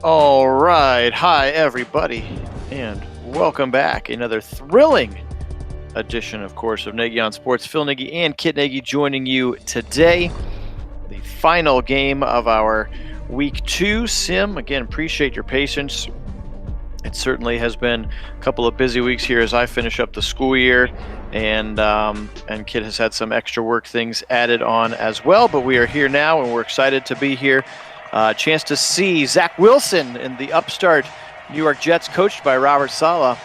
All right. Hi, everybody, and welcome back. Another thrilling edition, of course, of Nagy on Sports. Phil Nagy and Kit Nagy joining you today. The final game of our Week 2 sim. Again, appreciate your patience. It certainly has been a couple of busy weeks here as I finish up the school year, and Kit has had some extra work things added on as well. But we are here now, and we're excited to be here. Chance to see Zach Wilson in the upstart New York Jets, coached by Robert Saleh,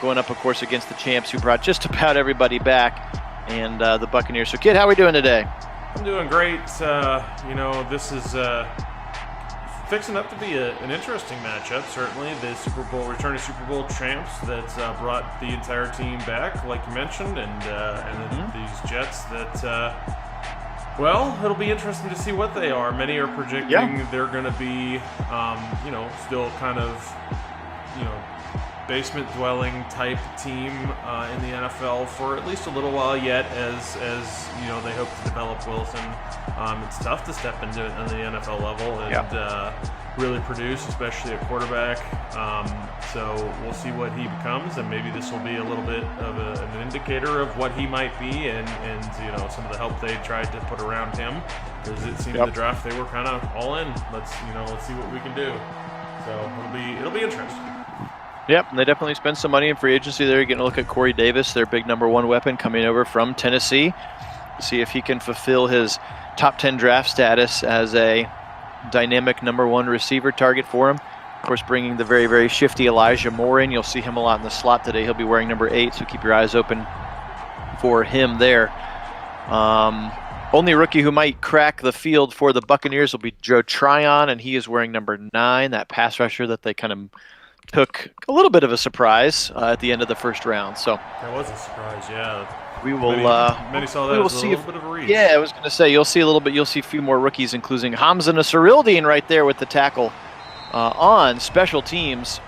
going up, of course, against the champs who brought just about everybody back, and the Buccaneers. So, Kit, how are we doing today? I'm doing great. This is fixing up to be an interesting matchup, certainly. The returning Super Bowl champs that brought the entire team back, like you mentioned, and these Jets that... Well, it'll be interesting to see what they are. Many are predicting they're going to be, still kind of, basement-dwelling type team in the NFL for at least a little while yet, as they hope to develop Wilson. It's tough to step into it on the NFL level and really produce, especially at quarterback. So we'll see what he becomes, and maybe this will be a little bit of an indicator of what he might be, and some of the help they tried to put around him, because it seemed the draft they were kind of all in. Let's see what we can do. So it'll be interesting. Yep, and they definitely spent some money in free agency there. You're getting a look at Corey Davis, their big number one weapon coming over from Tennessee. See if he can fulfill his top 10 draft status as a dynamic number one receiver target for him. Of course, bringing the very, very shifty Elijah Moore in. You'll see him a lot in the slot today. He'll be wearing number 8, so keep your eyes open for him there. Only rookie who might crack the field for the Buccaneers will be Joe Tryon, and he is wearing number 9, that pass rusher that they kind of took a little bit of a surprise at the end of the first round. So that was a surprise, yeah. We will. Many saw that as a little bit of a reach. Yeah, I was going to say you'll see a little bit. You'll see a few more rookies, including Hamza Nasirildeen right there with the tackle on special teams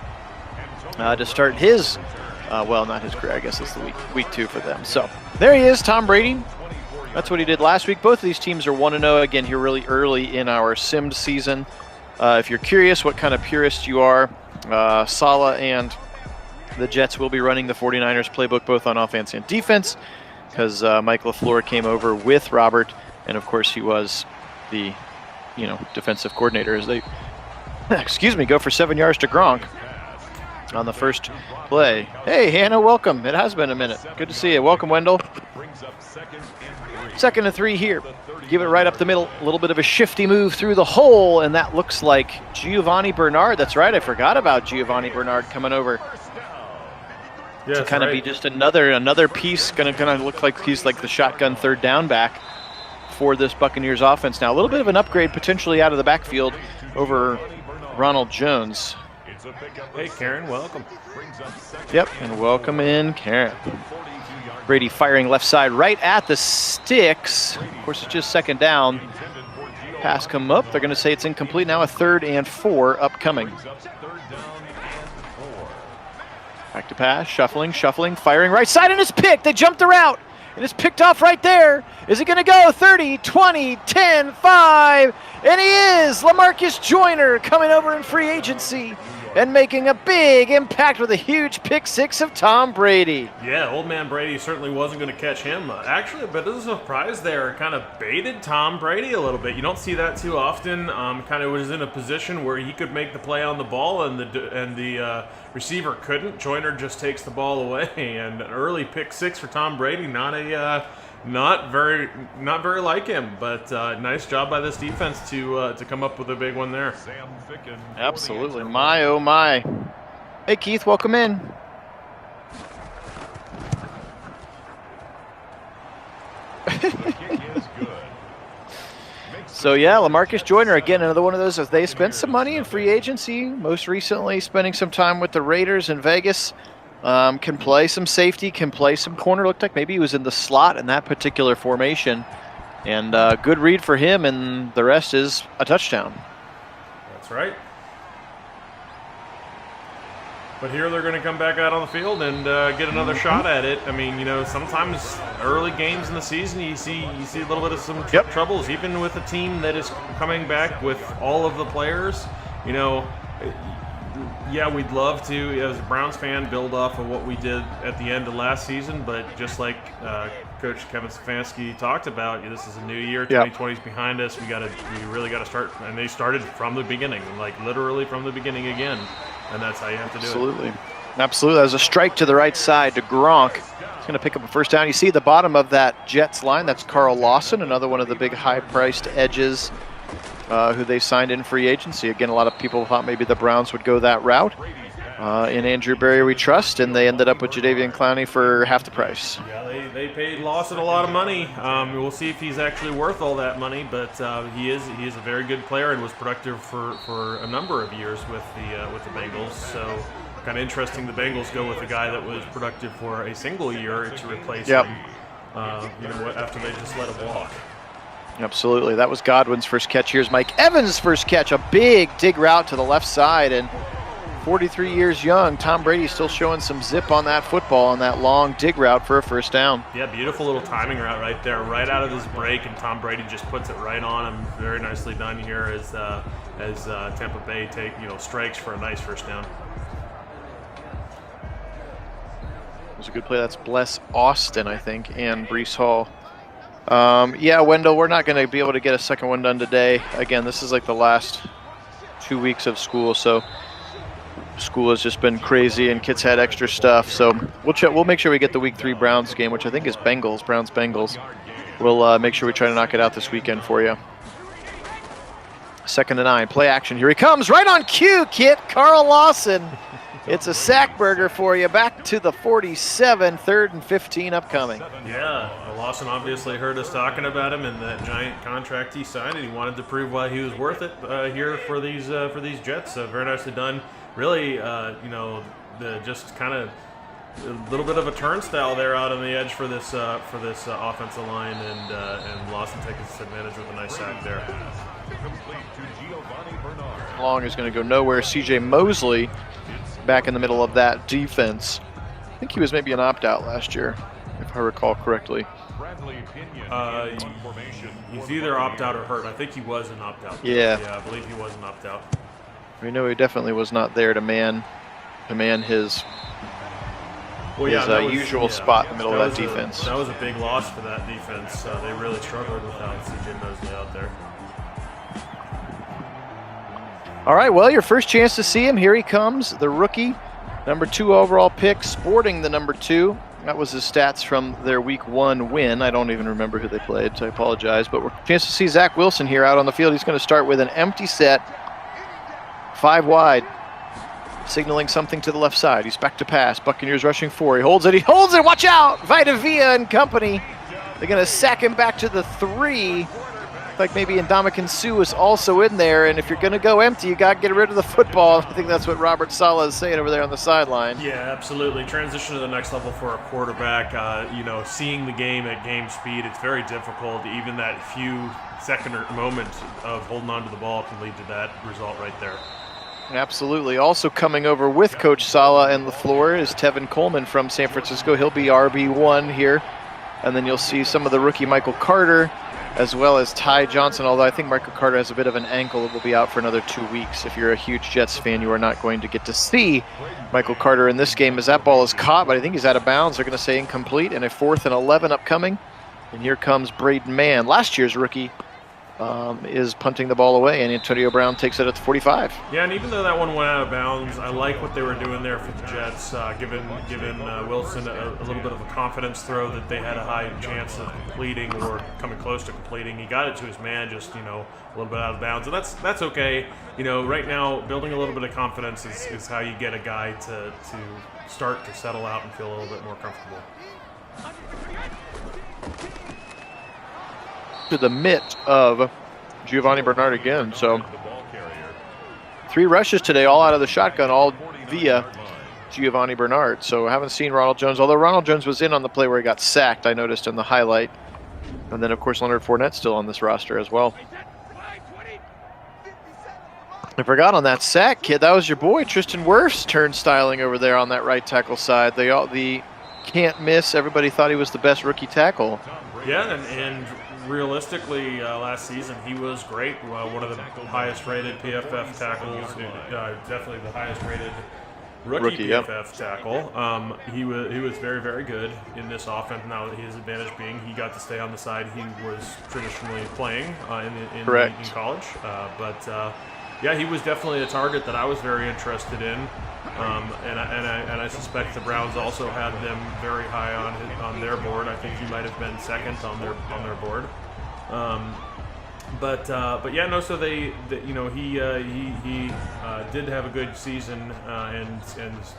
to start his. Not his career. I guess it's the week 2 for them. So there he is, Tom Brady. That's what he did last week. Both of these teams are 1-0 again here, really early in our sim season. If you're curious what kind of purist you are, Saleh and the Jets will be running the 49ers playbook both on offense and defense, because Mike LaFleur came over with Robert, and of course he was the defensive coordinator as they go for 7 yards to Gronk on the first play. Hey Hannah, welcome. It has been a minute. Good to see you. Welcome, Wendell. 2nd and 3 here. Give it right up the middle. A little bit of a shifty move through the hole, and that looks like Giovanni Bernard. That's right, I forgot about Giovanni Bernard coming over to kind of be just another piece. Going to look like he's like the shotgun third down back for this Buccaneers offense now. A little bit of an upgrade potentially out of the backfield over Ronald Jones. Hey Karen, welcome. Yep, and welcome in Karen. Brady firing left side right at the sticks. Of course, it's just 2nd down. Pass come up. They're going to say it's incomplete now. A 3rd and 4 upcoming. Back to pass. Shuffling, firing right side, and it's picked. They jumped the route, and it's picked off right there. Is it going to go? 30, 20, 10, 5, and he is. LaMarcus Joyner coming over in free agency and making a big impact with a huge pick 6 of Tom Brady. Yeah, old man Brady certainly wasn't going to catch him. Actually, a bit of a surprise there. Kind of baited Tom Brady a little bit. You don't see that too often. Kind of was in a position where he could make the play on the ball, and the receiver couldn't. Joyner just takes the ball away, and an early pick 6 for Tom Brady. Not very like him, but nice job by this defense to come up with a big one there. Absolutely, my oh my. Hey Keith, welcome in. So yeah, LaMarcus Joyner again, another one of those. As they spent some money in free agency, most recently spending some time with the Raiders in Vegas. Can play some safety, can play some corner. Looked like maybe he was in the slot in that particular formation. And good read for him, and the rest is a touchdown. That's right. But here they're going to come back out on the field and get another shot at it. I mean, sometimes early games in the season you see a little bit of some troubles, even with a team that is coming back with all of the players you know, yeah, we'd love to, as a Browns fan, build off of what we did at the end of last season, but just like Coach Kevin Stefanski talked about, this is a new year. 2020 is behind us. We really got to start, and they started from the beginning, like literally from the beginning again, and that's how you have to do it. Absolutely. Absolutely. There's a strike to the right side to Gronk. He's going to pick up a first down. You see the bottom of that Jets line. That's Carl Lawson, another one of the big high-priced edges who they signed in free agency. Again, a lot of people thought maybe the Browns would go that route. In Andrew Berry we trust, and they ended up with Jadeveon Clowney for half the price. Yeah, they paid Lawson a lot of money. We'll see if he's actually worth all that money, but he is a very good player and was productive for a number of years with the Bengals. So kind of interesting the Bengals go with a guy that was productive for a single year to replace him. After they just let him walk. Absolutely. That was Godwin's first catch. Here's Mike Evans' first catch. A big dig route to the left side, and 43 years young, Tom Brady still showing some zip on that football on that long dig route for a first down. Yeah, beautiful little timing route right there, right out of his break, and Tom Brady just puts it right on him. Very nicely done here as Tampa Bay strikes for a nice first down. It was a good play. That's Bless Austin, I think, and Breece Hall. Yeah, Wendell, we're not going to be able to get a second one done today. Again, this is like the last 2 weeks of school, so school has just been crazy, and Kit's had extra stuff. So we'll make sure we get the Week 3 Browns game, which I think is Browns-Bengals. We'll make sure we try to knock it out this weekend for you. 2nd and 9, play action. Here he comes, right on cue, Kit. Carl Lawson. It's a sack burger for you. Back to the 47, 3rd and 15 upcoming. Yeah, Lawson obviously heard us talking about him and that giant contract he signed, and he wanted to prove why he was worth it here for these Jets. Very nicely done. Really, just kind of a little bit of a turnstile there out on the edge for this offensive line, and Lawson takes advantage with a nice sack there. Long is going to go nowhere. C.J. Mosley back in the middle of that defense. I think he was maybe an opt-out last year, if I recall correctly. He's either opt-out or hurt. I think he was an opt-out. Yeah, I believe he was an opt-out. We know he definitely was not there to man his usual spot in the middle of that defense. That was a big loss for that defense. They really struggled without C.J. Mosley out there. All right, well, your first chance to see him. Here he comes, the rookie, number 2 overall pick, sporting the number 2. That was his stats from their Week 1 win. I don't even remember who they played, so I apologize. But we're chance to see Zach Wilson here out on the field. He's going to start with an empty set, 5 wide, signaling something to the left side. He's back to pass. Buccaneers rushing 4. He holds it. Watch out! Vita Vea and company. They're going to sack him back to the 3. Like maybe Ndamukong Suh was also in there, and if you're going to go empty, you got to get rid of the football. I think that's what Robert Saleh is saying over there on the sideline. Yeah, absolutely. Transition to the next level for a quarterback. Seeing the game at game speed, it's very difficult. Even that few second moment of holding on to the ball can lead to that result right there. Absolutely. Also coming over with Coach Saleh and LaFleur is Tevin Coleman from San Francisco. He'll be RB1 here. And then you'll see some of the rookie Michael Carter, as well as Ty Johnson, although I think Michael Carter has a bit of an ankle that will be out for another 2 weeks. If you're a huge Jets fan, you are not going to get to see Michael Carter in this game as that ball is caught, but I think he's out of bounds. They're going to say incomplete, and a 4th and 11 upcoming. And here comes Braden Mann, last year's rookie, is punting the ball away, and Antonio Brown takes it at the 45. Yeah, and even though that one went out of bounds, I like what they were doing there for the Jets, giving Wilson a little bit of a confidence throw that they had a high chance of completing or coming close to completing. He got it to his man, just a little bit out of bounds, and that's okay. Right now, building a little bit of confidence is how you get a guy to start to settle out and feel a little bit more comfortable. To the mitt of Giovanni Bernard again. So 3 rushes today, all out of the shotgun, all via Giovanni Bernard. So I haven't seen Ronald Jones, although Ronald Jones was in on the play where he got sacked, I noticed in the highlight. And then, of course, Leonard Fournette's still on this roster as well. I forgot on that sack, Kid, that was your boy, Tristan Wirfs, turnstiling over there on that right tackle side. The can't miss. Everybody thought he was the best rookie tackle. Yeah, and realistically, last season he was great. One of the highest-rated PFF tackles, definitely the highest-rated rookie PFF tackle. He was very, very good in this offense. Now his advantage being he got to stay on the side he was traditionally playing in college. Yeah, he was definitely a target that I was very interested in, and I suspect the Browns also had them very high on their board. I think he might have been second on their board. But yeah, no. So he did have a good season, and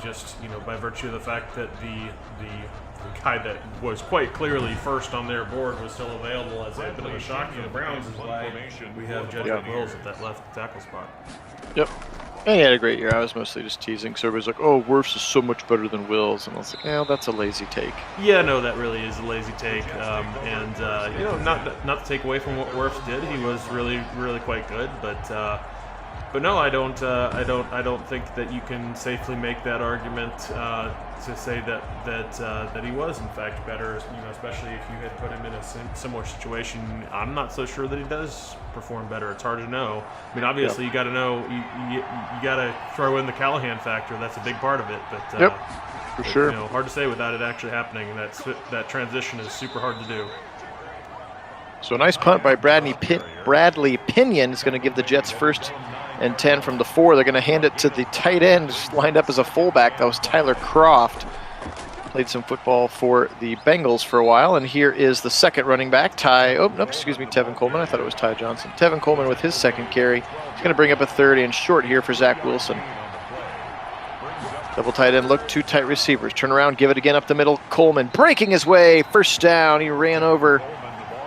just by virtue of the fact that the guy that was quite clearly first on their board was still available as a bit of a shock for the Browns is why we have Jedrick Wills at that left tackle spot. Yep. And he had a great year. I was mostly just teasing. So everybody's like, "Oh, Wirfs is so much better than Wills," and I was like, "Yeah, that's a lazy take." Yeah, no, that really is a lazy take. Not to take away from what Wirfs did, he was really, really quite good. But no, I don't think that you can safely make that argument to say that he was in fact better. Especially if you had put him in a similar situation. I'm not so sure that he does perform better. It's hard to know. I mean, obviously you got to know you got to throw in the Callahan factor. That's a big part of it. But for sure. Hard to say without it actually happening. And that transition is super hard to do. So a nice punt by Bradley Pinion is going to give the Jets 1st and 10 from the 4. They're going to hand it to the tight end lined up as a fullback. That was Tyler Croft. Played some football for the Bengals for a while. And here is the second running back, Tevin Coleman. I thought it was Ty Johnson. Tevin Coleman with his second carry. He's going to bring up a 3rd and short here for Zach Wilson. Double tight end look, 2 tight receivers. Turn around, give it again up the middle. Coleman breaking his way. 1st down. He ran over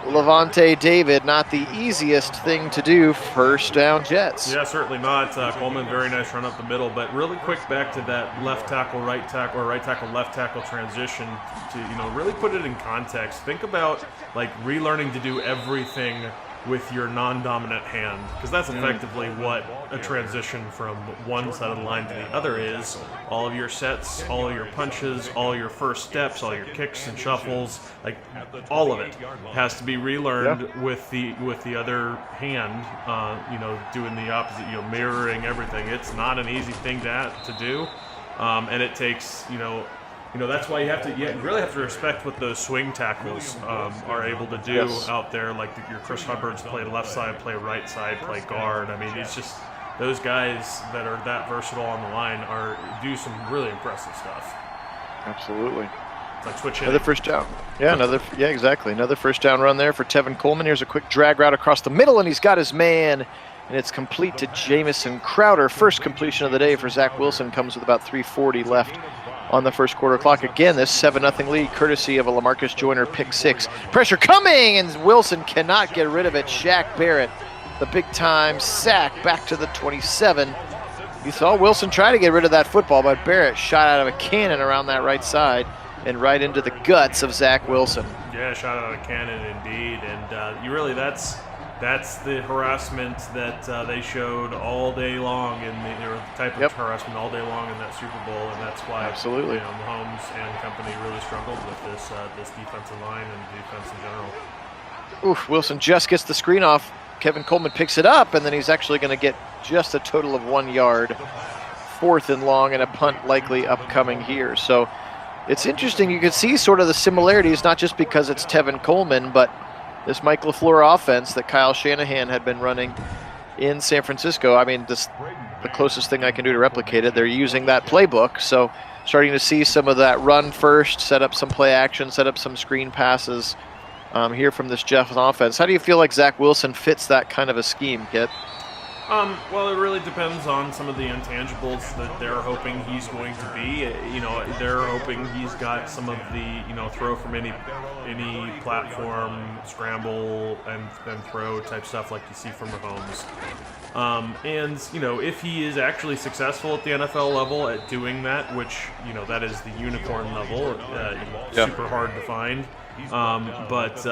Levante David. Not the easiest thing to do. 1st down Jets. Yeah, certainly not. Coleman, very nice run up the middle. But really quick back to that left tackle, right tackle, or right tackle, left tackle transition to really put it in context. Think about relearning to do everything with your non-dominant hand, because that's effectively what a transition from one side of the line to the other is. All of your sets, all of your punches, all your first steps, all your kicks and shuffles, all of it has to be relearned with the other hand. Doing the opposite, mirroring everything. It's not an easy thing to do, and it takes that's why you really have to respect what those swing tackles are able to do out there. Like your Chris Hubbards play left side, play right side, play guard. I mean, it's just those guys that are that versatile on the line do some really impressive stuff. Absolutely. Like switch another 1st down. Yeah, exactly. Another 1st down run there for Tevin Coleman. Here's a quick drag route across the middle, and he's got his man. And it's complete to Jamison Crowder. First completion of the day for Zach Wilson comes with about 3:40 left on the 1st quarter clock. Again, this 7-0 lead courtesy of a LaMarcus Joyner pick 6. Pressure coming, and Wilson cannot get rid of it. Shaq Barrett, the big-time sack back to the 27. You saw Wilson try to get rid of that football, but Barrett shot out of a cannon around that right side and right into the guts of Zach Wilson. Yeah, shot out of a cannon indeed. And that's the harassment that they showed all day long the type of harassment all day long in that Super Bowl, and that's why absolutely Mahomes and company really struggled with this defensive line and defense in general. Oof, Wilson just gets the screen off. Kevin Coleman picks it up, and then he's actually going to get just a total of 1 yard. 4th and long, and a punt likely upcoming here. So it's interesting. You can see sort of the similarities, not just because it's Tevin Coleman, but this Mike LaFleur offense that Kyle Shanahan had been running in San Francisco. I mean, the closest thing I can do to replicate it, they're using that playbook. So starting to see some of that run first, set up some play action, set up some screen passes here from this Jets offense. How do you feel like Zach Wilson fits that kind of a scheme, Kit? Well, it really depends on some of the intangibles that they're hoping he's going to be. They're hoping he's got some of the, throw from any platform, scramble and throw type stuff like you see from Mahomes. If he is actually successful at the NFL level at doing that, which, that is the unicorn level, super hard to find. But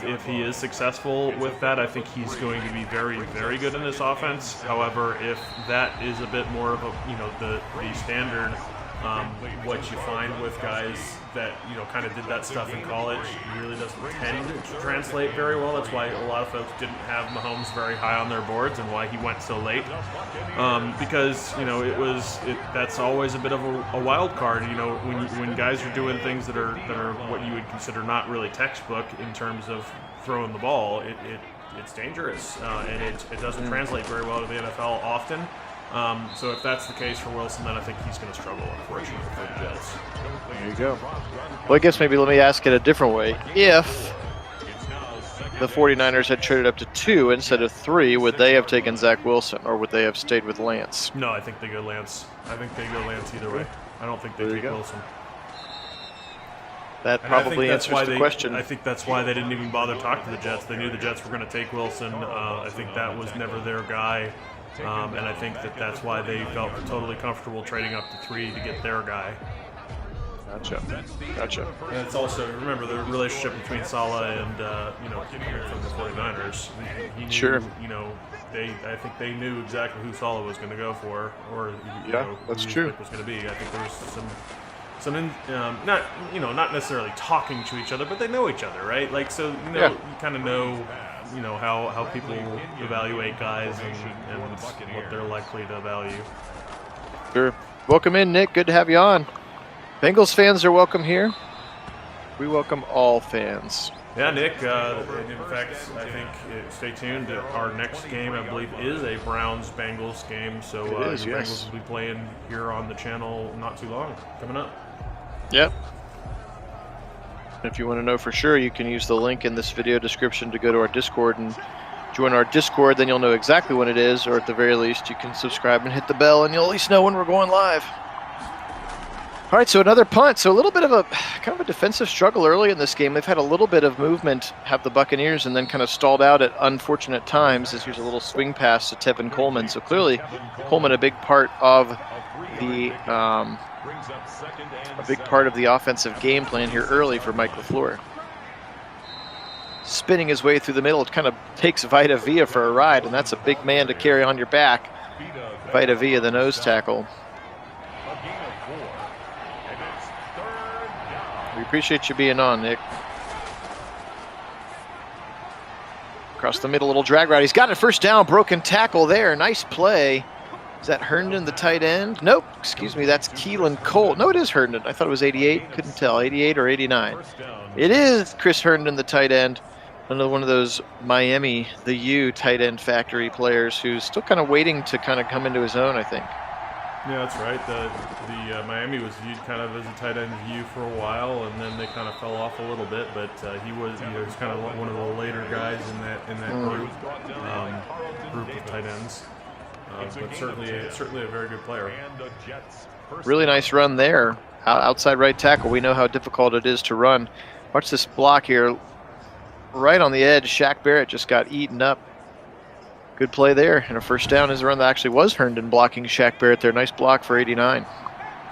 if he is successful with that, I think he's going to be very, very good in this offense. However, if that is a bit more of a, the standard what you find with guys that kind of did that stuff in college really doesn't tend to translate very well. That's why a lot of folks didn't have Mahomes very high on their boards and why he went so late. Because that's always a bit of a wild card. When guys are doing things that are what you would consider not really textbook in terms of throwing the ball, it's dangerous and it doesn't translate very well to the NFL often. So if that's the case for Wilson, then I think he's going to struggle, unfortunately, for the Jets. There you go. Well, I guess maybe let me ask it a different way. If the 49ers had traded up to 2 instead of 3, would they have taken Zach Wilson, or would they have stayed with Lance? No, I think they go Lance. I think they go Lance either way. I don't think they take Wilson. That probably answers the question. I think that's why they didn't even bother talking to the Jets. They knew the Jets were going to take Wilson. I think that was never their guy. And I think that's why they felt totally comfortable trading up to 3 to get their guy. Gotcha. And it's also, remember, the relationship between Saleh and, coming from the 49ers. He knew, sure. I think they knew exactly who Saleh was going to go for, or that's who true. was going to be. I think there was not necessarily talking to each other, but they know each other, right? Like, so you kind of know how people evaluate guys and what they're likely to value. Sure. Welcome in, Nick. Good to have you on. Bengals fans are welcome here. We welcome all fans. Yeah, Nick. In fact, I think stay tuned. Our next game, I believe, is a Browns-Bengals game. So Bengals will be playing here on the channel not too long. Coming up. Yep. If you want to know for sure, you can use the link in this video description to go to our Discord and join our Discord. Then you'll know exactly when it is, or at the very least, you can subscribe and hit the bell, and you'll at least know when we're going live. All right, so another punt. So a little bit of a kind of a defensive struggle early in this game. They've had a little bit of movement, have the Buccaneers, and then kind of stalled out at unfortunate times. As here's a little swing pass to Tevin Coleman. So clearly, Coleman a big part of the offensive game plan here early for Mike LaFleur. Spinning his way through the middle, it kind of takes Vita Vea for a ride, and that's a big man to carry on your back. Vita Vea, the nose tackle. We appreciate you being on, Nick. Across the middle, little drag route. He's got it, first down, broken tackle there. Nice play. Is that Herndon, the tight end? Nope, excuse me, that's Keelan Cole. No, it is Herndon. I thought it was 88. Couldn't tell, 88 or 89. It is Chris Herndon, the tight end. Another one of those Miami, the U tight end factory players who's still kind of waiting to kind of come into his own, I think. Yeah, that's right. The Miami was viewed kind of as a tight end view for a while, and then they kind of fell off a little bit. But he was kind of one of the later guys in that group of tight ends. But certainly a very good player. Really nice run there, outside right tackle. We know how difficult it is to run. Watch this block here, right on the edge. Shaq Barrett just got eaten up. Good play there, and a first down is a run that actually was Herndon blocking Shaq Barrett there. Nice block for 89.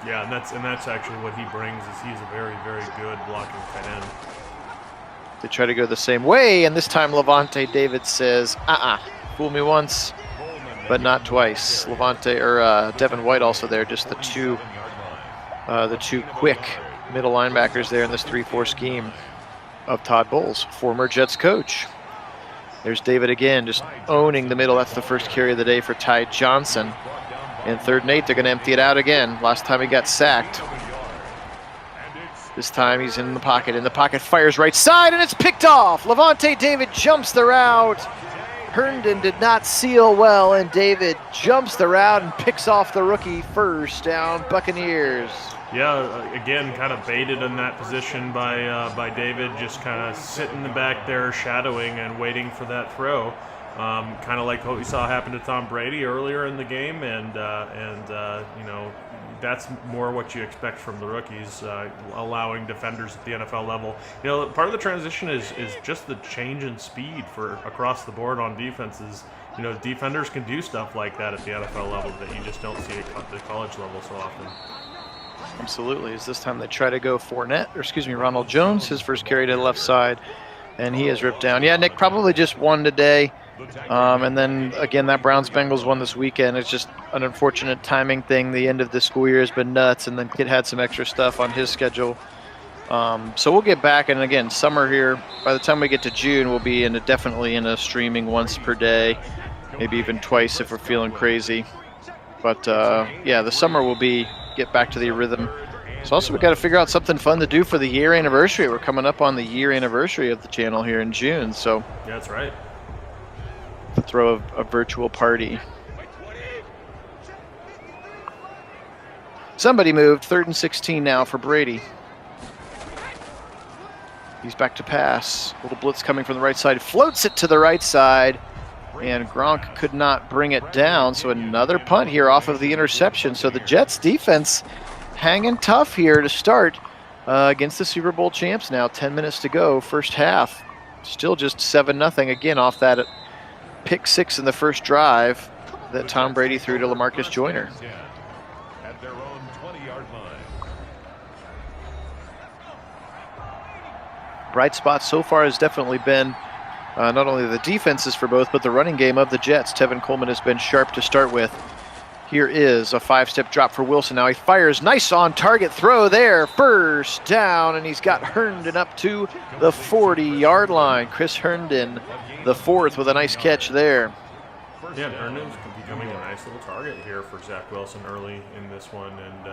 Yeah, and that's actually what he brings. Is he's a very, very good blocking tight end. They try to go the same way, and this time Levante David says, fool me once, but not twice. Levante or Devin White also there, just the two quick middle linebackers there in this 3-4 scheme of Todd Bowles, former Jets coach. There's David again, just owning the middle. That's the first carry of the day for Ty Johnson. And 3rd and 8, they're going to empty it out again. Last time he got sacked. This time he's in the pocket, fires right side, and it's picked off. Levante David jumps the route. Herndon did not seal well, and David jumps the route and picks off the rookie. First down, Buccaneers. Yeah, again, kind of baited in that position by David, just kind of sitting back there, shadowing and waiting for that throw. Kind of like what we saw happen to Tom Brady earlier in the game, and that's more what you expect from the rookies, allowing defenders at the NFL level. Part of the transition is just the change in speed for across the board on defenses. Defenders can do stuff like that at the NFL level that you just don't see at the college level so often. Absolutely. As this time they try to go Ronald Jones, his first carry to the left side, and he is ripped down. Yeah, Nick, probably just one today. And then again, that Browns-Bengals one this weekend. It's just an unfortunate timing thing. The end of the school year has been nuts, and then Kit had some extra stuff on his schedule. So we'll get back, and again, summer here. By the time we get to June, we'll be definitely in a streaming once per day, maybe even twice if we're feeling crazy. But yeah, the summer will get back to the rhythm. So also we got to figure out something fun to do for the year anniversary. We're coming up on the year anniversary of the channel here in June. So yeah, that's right. To throw a virtual party. Somebody moved. 3rd and 16 now for Brady. He's back to pass. Little blitz coming from the right side. Floats it to the right side. And Gronk could not bring it down. So another punt here off of the interception. So the Jets defense hanging tough here to start against the Super Bowl champs now. 10 minutes to go, first half. Still just 7-0 again off that pick 6 in the first drive that Tom Brady threw to LaMarcus Joyner. At their own 20-yard line. Bright spot so far has definitely been not only the defenses for both, but the running game of the Jets. Tevin Coleman has been sharp to start with. Here is a 5-step drop for Wilson. Now he fires. Nice on-target throw there. First down, and he's got Herndon up to the 40-yard line. Chris Herndon, the 4th, with a nice catch there. Yeah, Herndon's becoming a nice little target here for Zach Wilson early in this one, and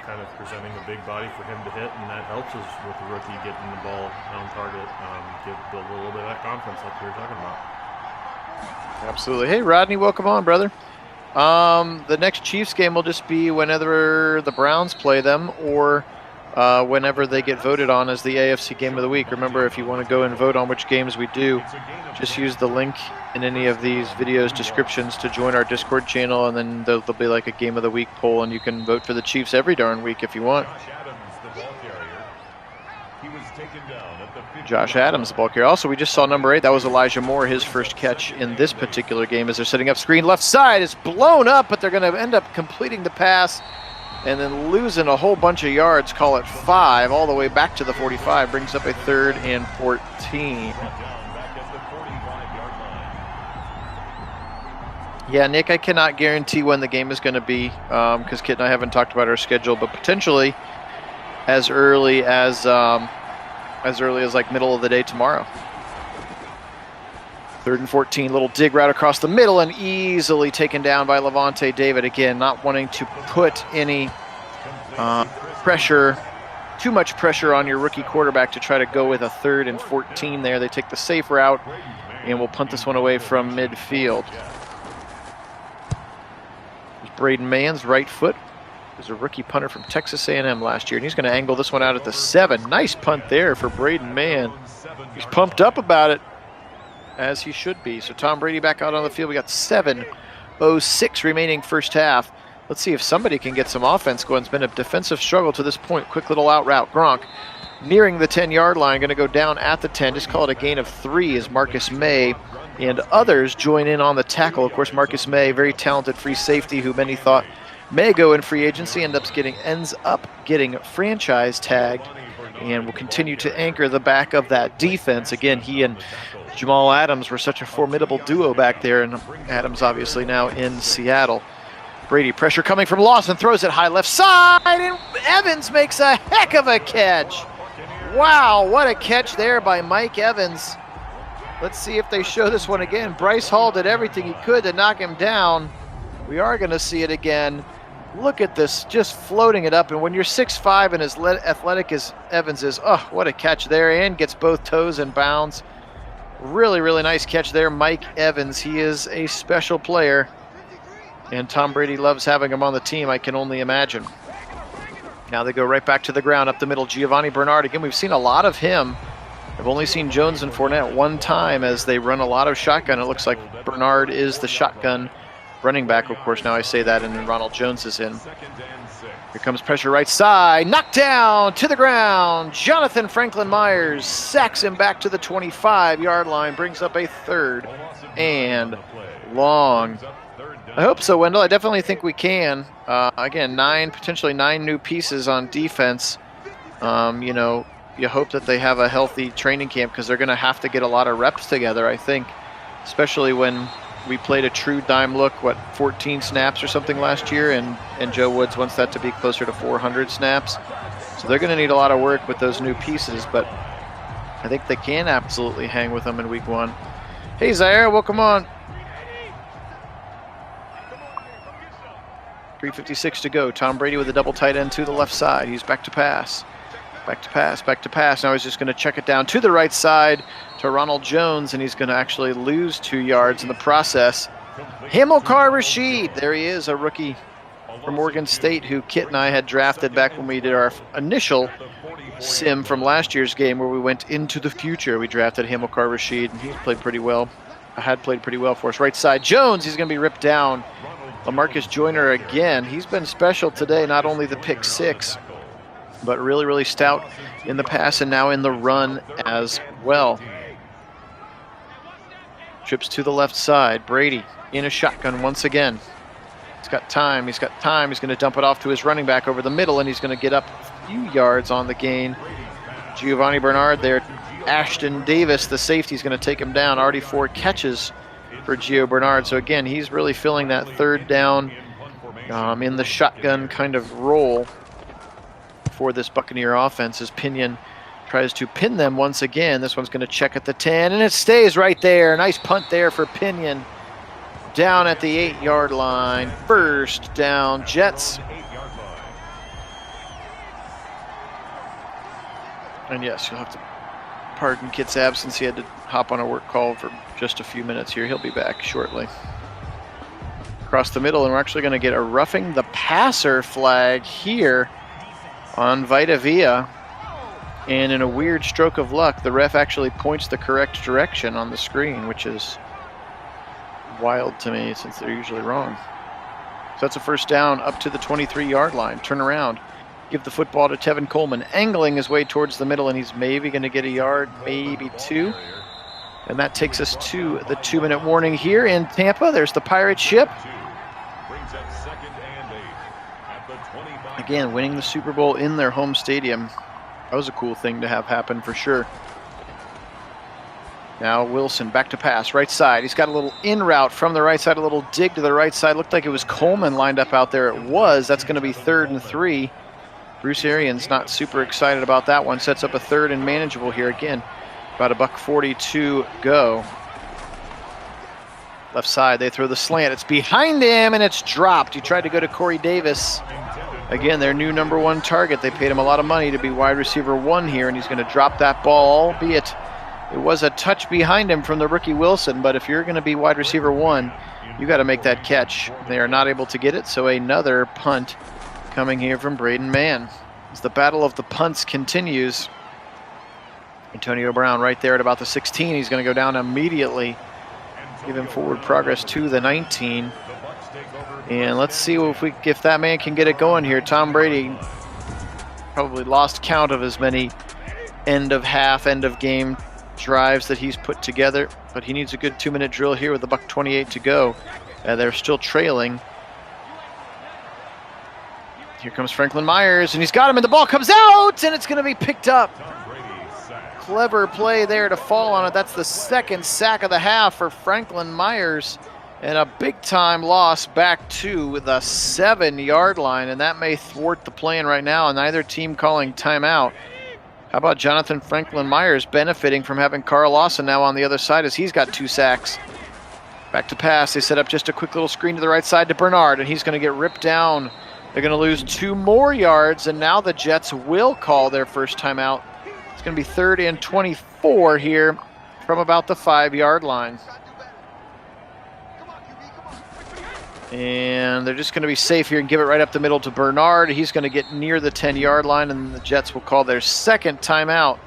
kind of presenting a big body for him to hit, and that helps us with the rookie getting the ball on target, build a little bit of that confidence like we were talking about. Absolutely. Hey, Rodney, welcome on, brother. The next Chiefs game will just be whenever the Browns play them, or whenever they get voted on as the AFC Game of the Week. Remember, if you want to go and vote on which games we do, just use the link in any of these videos descriptions to join our Discord channel, and then there'll be like a Game of the Week poll, and you can vote for the Chiefs every darn week if you want. Josh Adams, the ball carrier. Also, we just saw number 8. That was Elijah Moore, his first catch in this particular game as they're setting up screen. Left side is blown up, but they're going to end up completing the pass and then losing a whole bunch of yards, call it 5, all the way back to the 45. Brings up a 3rd and 14. Yeah, Nick, I cannot guarantee when the game is going to be because Kit and I haven't talked about our schedule, but potentially as early as like middle of the day tomorrow. 3rd and 14, little dig route across the middle and easily taken down by Levante David. Again, not wanting to put any pressure, too much pressure on your rookie quarterback to try to go with a 3rd and 14 there. They take the safe route and we'll punt this one away from midfield. There's Braden Mann's right foot. There's a rookie punter from Texas A&M last year, and he's going to angle this one out at the 7. Nice punt there for Braden Mann. He's pumped up about it, as he should be. So Tom Brady back out on the field. We got 7:06 remaining first half. Let's see if somebody can get some offense going. It's been a defensive struggle to this point. Quick little out route. Gronk nearing the 10-yard line, going to go down at the 10. Just call it a gain of 3 as Marcus May and others join in on the tackle. Of course, Marcus May, very talented free safety who many thought may go in free agency, ends up getting franchise tagged, and will continue to anchor the back of that defense. Again, he and Jamal Adams were such a formidable duo back there, and Adams obviously now in Seattle. Brady, pressure coming from Lawson, throws it high left side, and Evans makes a heck of a catch. Wow, what a catch there by Mike Evans. Let's see if they show this one again. Bryce Hall did everything he could to knock him down. We are going to see it again. Look at this, just floating it up. And when you're 6'5" and as athletic as Evans is, oh, what a catch there, and gets both toes in bounds. Really, really nice catch there, Mike Evans. He is a special player, and Tom Brady loves having him on the team, I can only imagine. Now they go right back to the ground, up the middle. Giovanni Bernard, again, we've seen a lot of him. I've only seen Jones and Fournette one time as they run a lot of shotgun. It looks like Bernard is the shotgun running back, of course. Now I say that, and then Ronald Jones is in. Here comes pressure right side. Knocked down to the ground. Jonathan Franklin Myers sacks him back to the 25-yard line. Brings up a 3rd and long. I hope so, Wendell. I definitely think we can. Again, potentially nine new pieces on defense. You hope that they have a healthy training camp because they're going to have to get a lot of reps together, I think. especially when we played a true dime look, 14 snaps or something last year, and Joe Woods wants that to be closer to 400 snaps. So they're going to need a lot of work with those new pieces, but I think they can absolutely hang with them in week 1. Hey, Zaire, welcome on. 3:56 to go. Tom Brady with a double tight end to the left side. He's back to pass. Back to pass, back to pass. Now he's just going to check it down to the right side to Ronald Jones, and he's going to actually lose 2 yards in the process. Hamilcar Rashed, there he is, a rookie from Oregon State who Kit and I had drafted back when we did our initial sim from last year's game where we went into the future. We drafted Hamilcar Rashed, and he's played pretty well. Had played pretty well for us. Right side, Jones, he's going to be ripped down. LaMarcus Joyner again. He's been special today, not only the pick 6, but really, really stout in the pass and now in the run as well. Trips to the left side. Brady in a shotgun once again. He's got time. He's got time. He's going to dump it off to his running back over the middle, and he's going to get up a few yards on the gain. Giovanni Bernard there. Ashton Davis, the safety, is going to take him down. Already 4 catches for Gio Bernard. So again, he's really filling that third down in the shotgun kind of role for this Buccaneer offense as Pinion tries to pin them once again. This one's going to check at the 10, and it stays right there. Nice punt there for Pinion. Down at the 8-yard line. First down, Jets. And yes, you'll have to pardon Kit's absence. He had to hop on a work call for just a few minutes here. He'll be back shortly. Across the middle, and we're actually going to get a roughing the passer flag here on Vita Vea. And in a weird stroke of luck, the ref actually points the correct direction on the screen, which is wild to me since they're usually wrong. So that's a first down up to the 23-yard line. Turn around. Give the football to Tevin Coleman, angling his way towards the middle, and he's maybe going to get a yard, maybe 2. And that takes us to the 2-minute warning here in Tampa. There's the pirate ship. Again, winning the Super Bowl in their home stadium. That was a cool thing to have happen for sure. Now Wilson back to pass, right side. He's got a little in route from the right side, a little dig to the right side. Looked like it was Coleman lined up out there. It was. That's going to be 3rd and 3. Bruce Arians not super excited about that one. Sets up a 3rd and manageable here again. About $1:40 to go. Left side, they throw the slant. It's behind him, and it's dropped. He tried to go to Corey Davis. Again, their new #1 target. They paid him a lot of money to be wide receiver 1 here, and he's going to drop that ball, albeit it was a touch behind him from the rookie Wilson. But if you're going to be wide receiver 1, you got to make that catch. They are not able to get it, so another punt coming here from Braden Mann. As the battle of the punts continues, Antonio Brown right there at about the 16. He's going to go down immediately. Give him forward progress to the 19. And let's see if that man can get it going here. Tom Brady probably lost count of as many end of half, end of game drives that he's put together, but he needs a good 2-minute drill here with $1:28 to go. They're still trailing. Here comes Franklin Myers, and he's got him, and the ball comes out, and it's going to be picked up. Clever play there to fall on it. That's the 2nd sack of the half for Franklin Myers, and a big-time loss back to the 7-yard line, and that may thwart the plan right now, and neither team calling timeout. How about Jonathan Franklin Myers benefiting from having Carl Lawson now on the other side as he's got 2 sacks. Back to pass. They set up just a quick little screen to the right side to Bernard, and he's going to get ripped down. They're going to lose 2 more yards, and now the Jets will call their first timeout. It's going to be 3rd and 24 here from about the 5-yard line. And they're just going to be safe here and give it right up the middle to Bernard. He's going to get near the 10-yard line, and the Jets will call their 2nd timeout.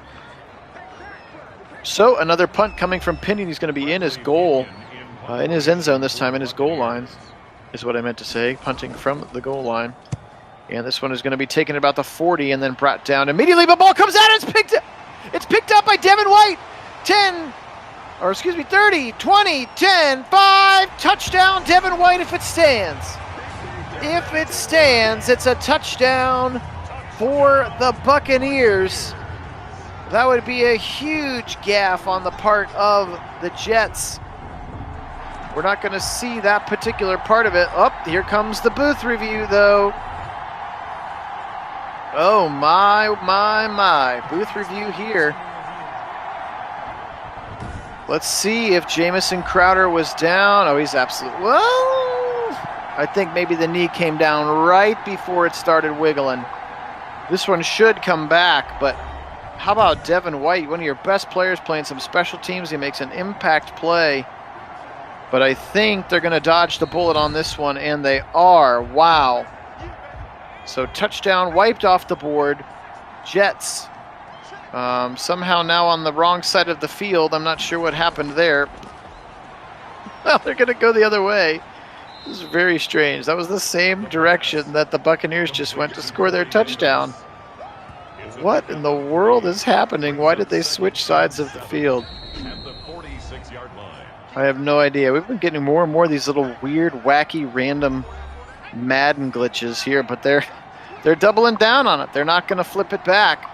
So another punt coming from Pinion. He's going to be in his goal, in his end zone this time, in his goal line is what I meant to say, punting from the goal line. And this one is going to be taken about the 40 and then brought down immediately. The ball comes out, and it's picked up by Devin White. 30, 20, 10, 5, touchdown Devin White if it stands. If it stands, it's a touchdown for the Buccaneers. That would be a huge gaffe on the part of the Jets. We're not going to see that particular part of it. Oh, here comes the booth review, though. Oh, my. Booth review here. Let's see if Jamison Crowder was down. Oh, he's absolutely... Well, I think maybe the knee came down right before it started wiggling. This one should come back, but how about Devin White, one of your best players playing some special teams? He makes an impact play, but I think they're going to dodge the bullet on this one, and they are. Wow. So touchdown wiped off the board. Jets somehow now on the wrong side of the field. I'm not sure what happened there. Well, they're going to go the other way. This is very strange. That was the same direction that the Buccaneers just went to score their touchdown. What in the world is happening? Why did they switch sides of the field? I have no idea. We've been getting more and more of these little weird, wacky, random Madden glitches here, but they're doubling down on it. They're not going to flip it back.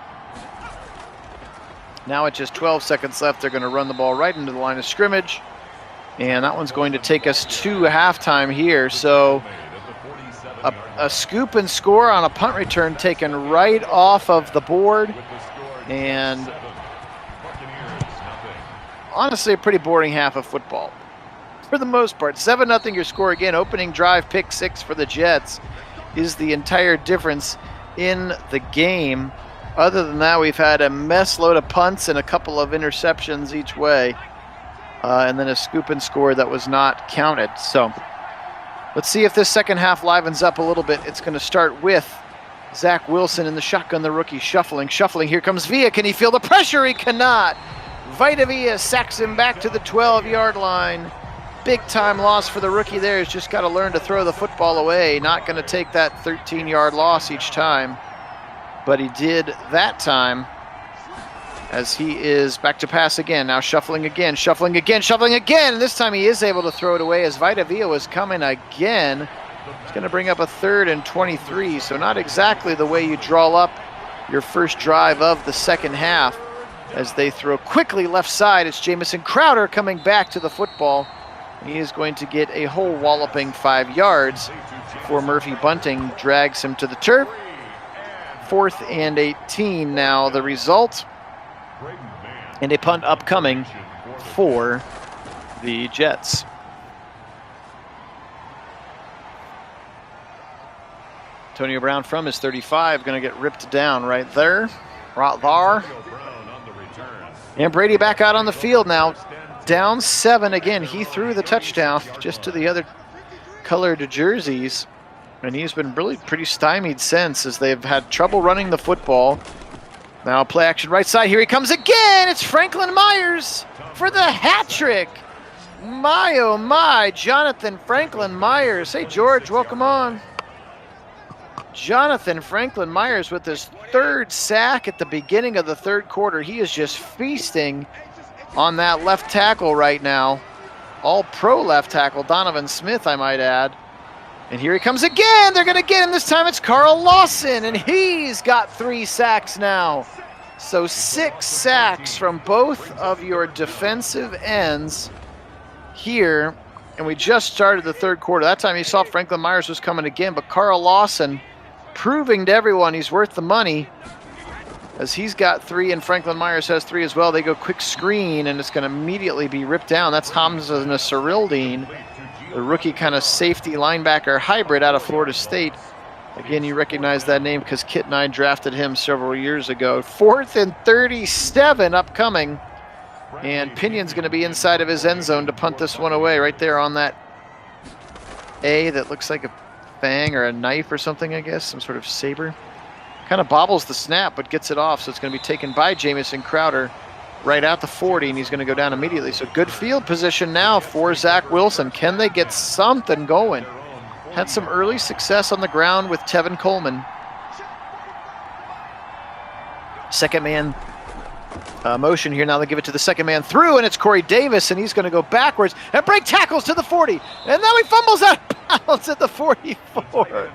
Now at just 12 seconds left, they're going to run the ball right into the line of scrimmage. And that one's going to take us to halftime here. So a scoop and score on a punt return taken right off of the board. And honestly, a pretty boring half of football for the most part. 7-0 your score again. Opening drive, pick 6 for the Jets is the entire difference in the game. Other than that, we've had a mess load of punts and a couple of interceptions each way. And then a scoop and score that was not counted. So let's see if this second half livens up a little bit. It's going to start with Zach Wilson in the shotgun, the rookie, shuffling. Here comes Villa. Can he feel the pressure? He cannot. Vita Villa sacks him back to the 12-yard line. Big time loss for the rookie there. He's just got to learn to throw the football away. Not going to take that 13-yard loss each time. But he did that time, as he is back to pass again. Now shuffling again. And this time he is able to throw it away as Vita Villa was coming again. It's going to bring up a 3rd and 23. So not exactly the way you draw up your first drive of the second half. As they throw quickly left side, it's Jamison Crowder coming back to the football. He is going to get a whole walloping 5 yards before Murphy Bunting drags him to the turf. 4th and 18 now the result. And a punt upcoming for the Jets. Antonio Brown from his 35, going to get ripped down right there. And Brady back out on the field now. Down 7 again. He threw the touchdown just to the other colored jerseys. And he's been really pretty stymied since, as they've had trouble running the football. Now play action right side. Here he comes again. It's Franklin Myers for the hat trick. My, oh my, Jonathan Franklin Myers. Hey, George, welcome on. Jonathan Franklin Myers with his 3rd sack at the beginning of the 3rd quarter. He is just feasting on that left tackle right now. All-pro left tackle, Donovan Smith, I might add. And here he comes again. They're going to get him. This time it's Carl Lawson, and he's got 3 sacks now. So 6 sacks from both of your defensive ends here. And we just started the 3rd quarter. That time you saw Franklin Myers was coming again, but Carl Lawson proving to everyone he's worth the money, as he's got 3 and Franklin Myers has 3 as well. They go quick screen, and it's going to immediately be ripped down. That's Hamza Nasirildeen, the rookie kind of safety linebacker hybrid out of Florida State. Again, you recognize that name because Kit Nagy drafted him several years ago. 4th and 37 upcoming. And Pinion's going to be inside of his end zone to punt this one away right there on that A that looks like a fang or a knife or something, I guess, some sort of saber. Kind of bobbles the snap, but gets it off. So it's going to be taken by Jamison Crowder right at the 40, and he's going to go down immediately. So good field position now for Zach Wilson. Can they get something going? Had some early success on the ground with Tevin Coleman. Second man motion here. Now they give it to the second man through, and it's Corey Davis, and he's going to go backwards and break tackles to the 40. And now he fumbles out of bounds at the 44.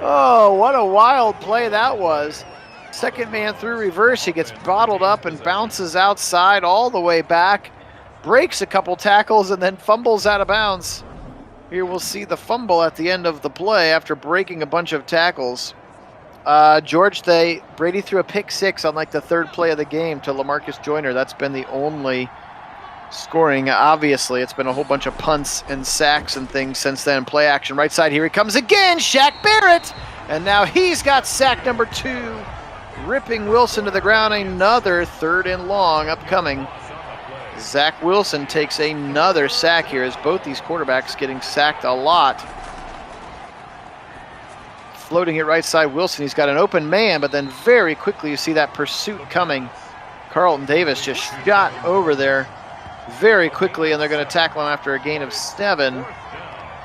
Oh, what a wild play that was. Second man through reverse. He gets bottled up and bounces outside all the way back breaks a couple tackles and then fumbles out of bounds. Here we'll see the fumble at the end of the play after breaking a bunch of tackles. George, Brady threw a pick 6 on like the 3rd play of the game to LaMarcus Joyner. That's been the only scoring. Obviously, it's been a whole bunch of punts and sacks and things since then. Play action, right side, here he comes again, Shaq Barrett! And now he's got sack number 2, ripping Wilson to the ground. Another 3rd and long upcoming. Zach Wilson takes another sack here as both these quarterbacks getting sacked a lot. Floating it right side, Wilson, he's got an open man, but then very quickly you see that pursuit coming. Carlton Davis just shot over there very quickly, and they're going to tackle him after a gain of 7.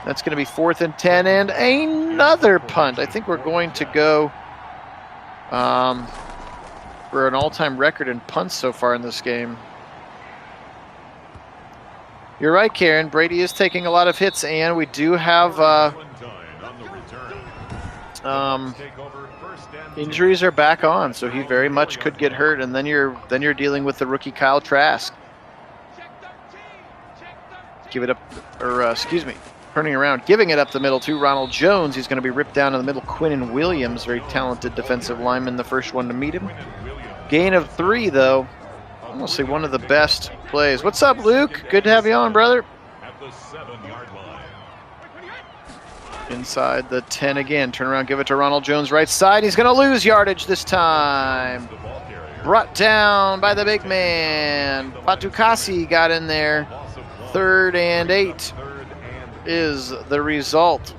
That's going to be 4th and 10, and another punt. I think we're going to go for an all-time record in punts so far in this game. You're right, Karen. Brady is taking a lot of hits, and we do have injuries are back on, so he very much could get hurt, and then you're dealing with the rookie Kyle Trask. Give it up, or turning around, giving it up the middle to Ronald Jones. He's going to be ripped down in the middle. Quinnen Williams, very talented defensive lineman, the first one to meet him. Gain of 3, though. Honestly, one of the best plays. What's up, Luke? Good to have you on, brother. At the 7-yard line. Inside the 10 again. Turn around, give it to Ronald Jones, right side. He's going to lose yardage this time. Brought down by the big man. Fatukasi got in there. 3rd and 8 is the result.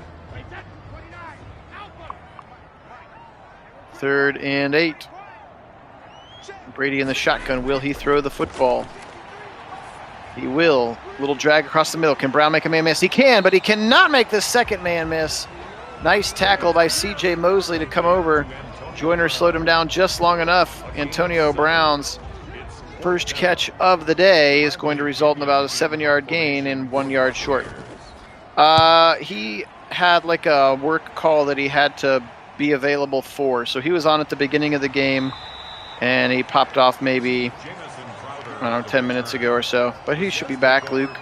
3rd and 8. Brady in the shotgun. Will he throw the football? He will. Little drag across the middle. Can Brown make a man miss? He can, but he cannot make the second man miss. Nice tackle by C.J. Mosley to come over. Joyner slowed him down just long enough. Antonio Brown's first catch of the day is going to result in about a 7-yard gain and 1 yard short. He had like a work call that he had to be available for. So he was on at the beginning of the game, and he popped off maybe, I don't know, 10 minutes ago or so. But he should be back, Luke.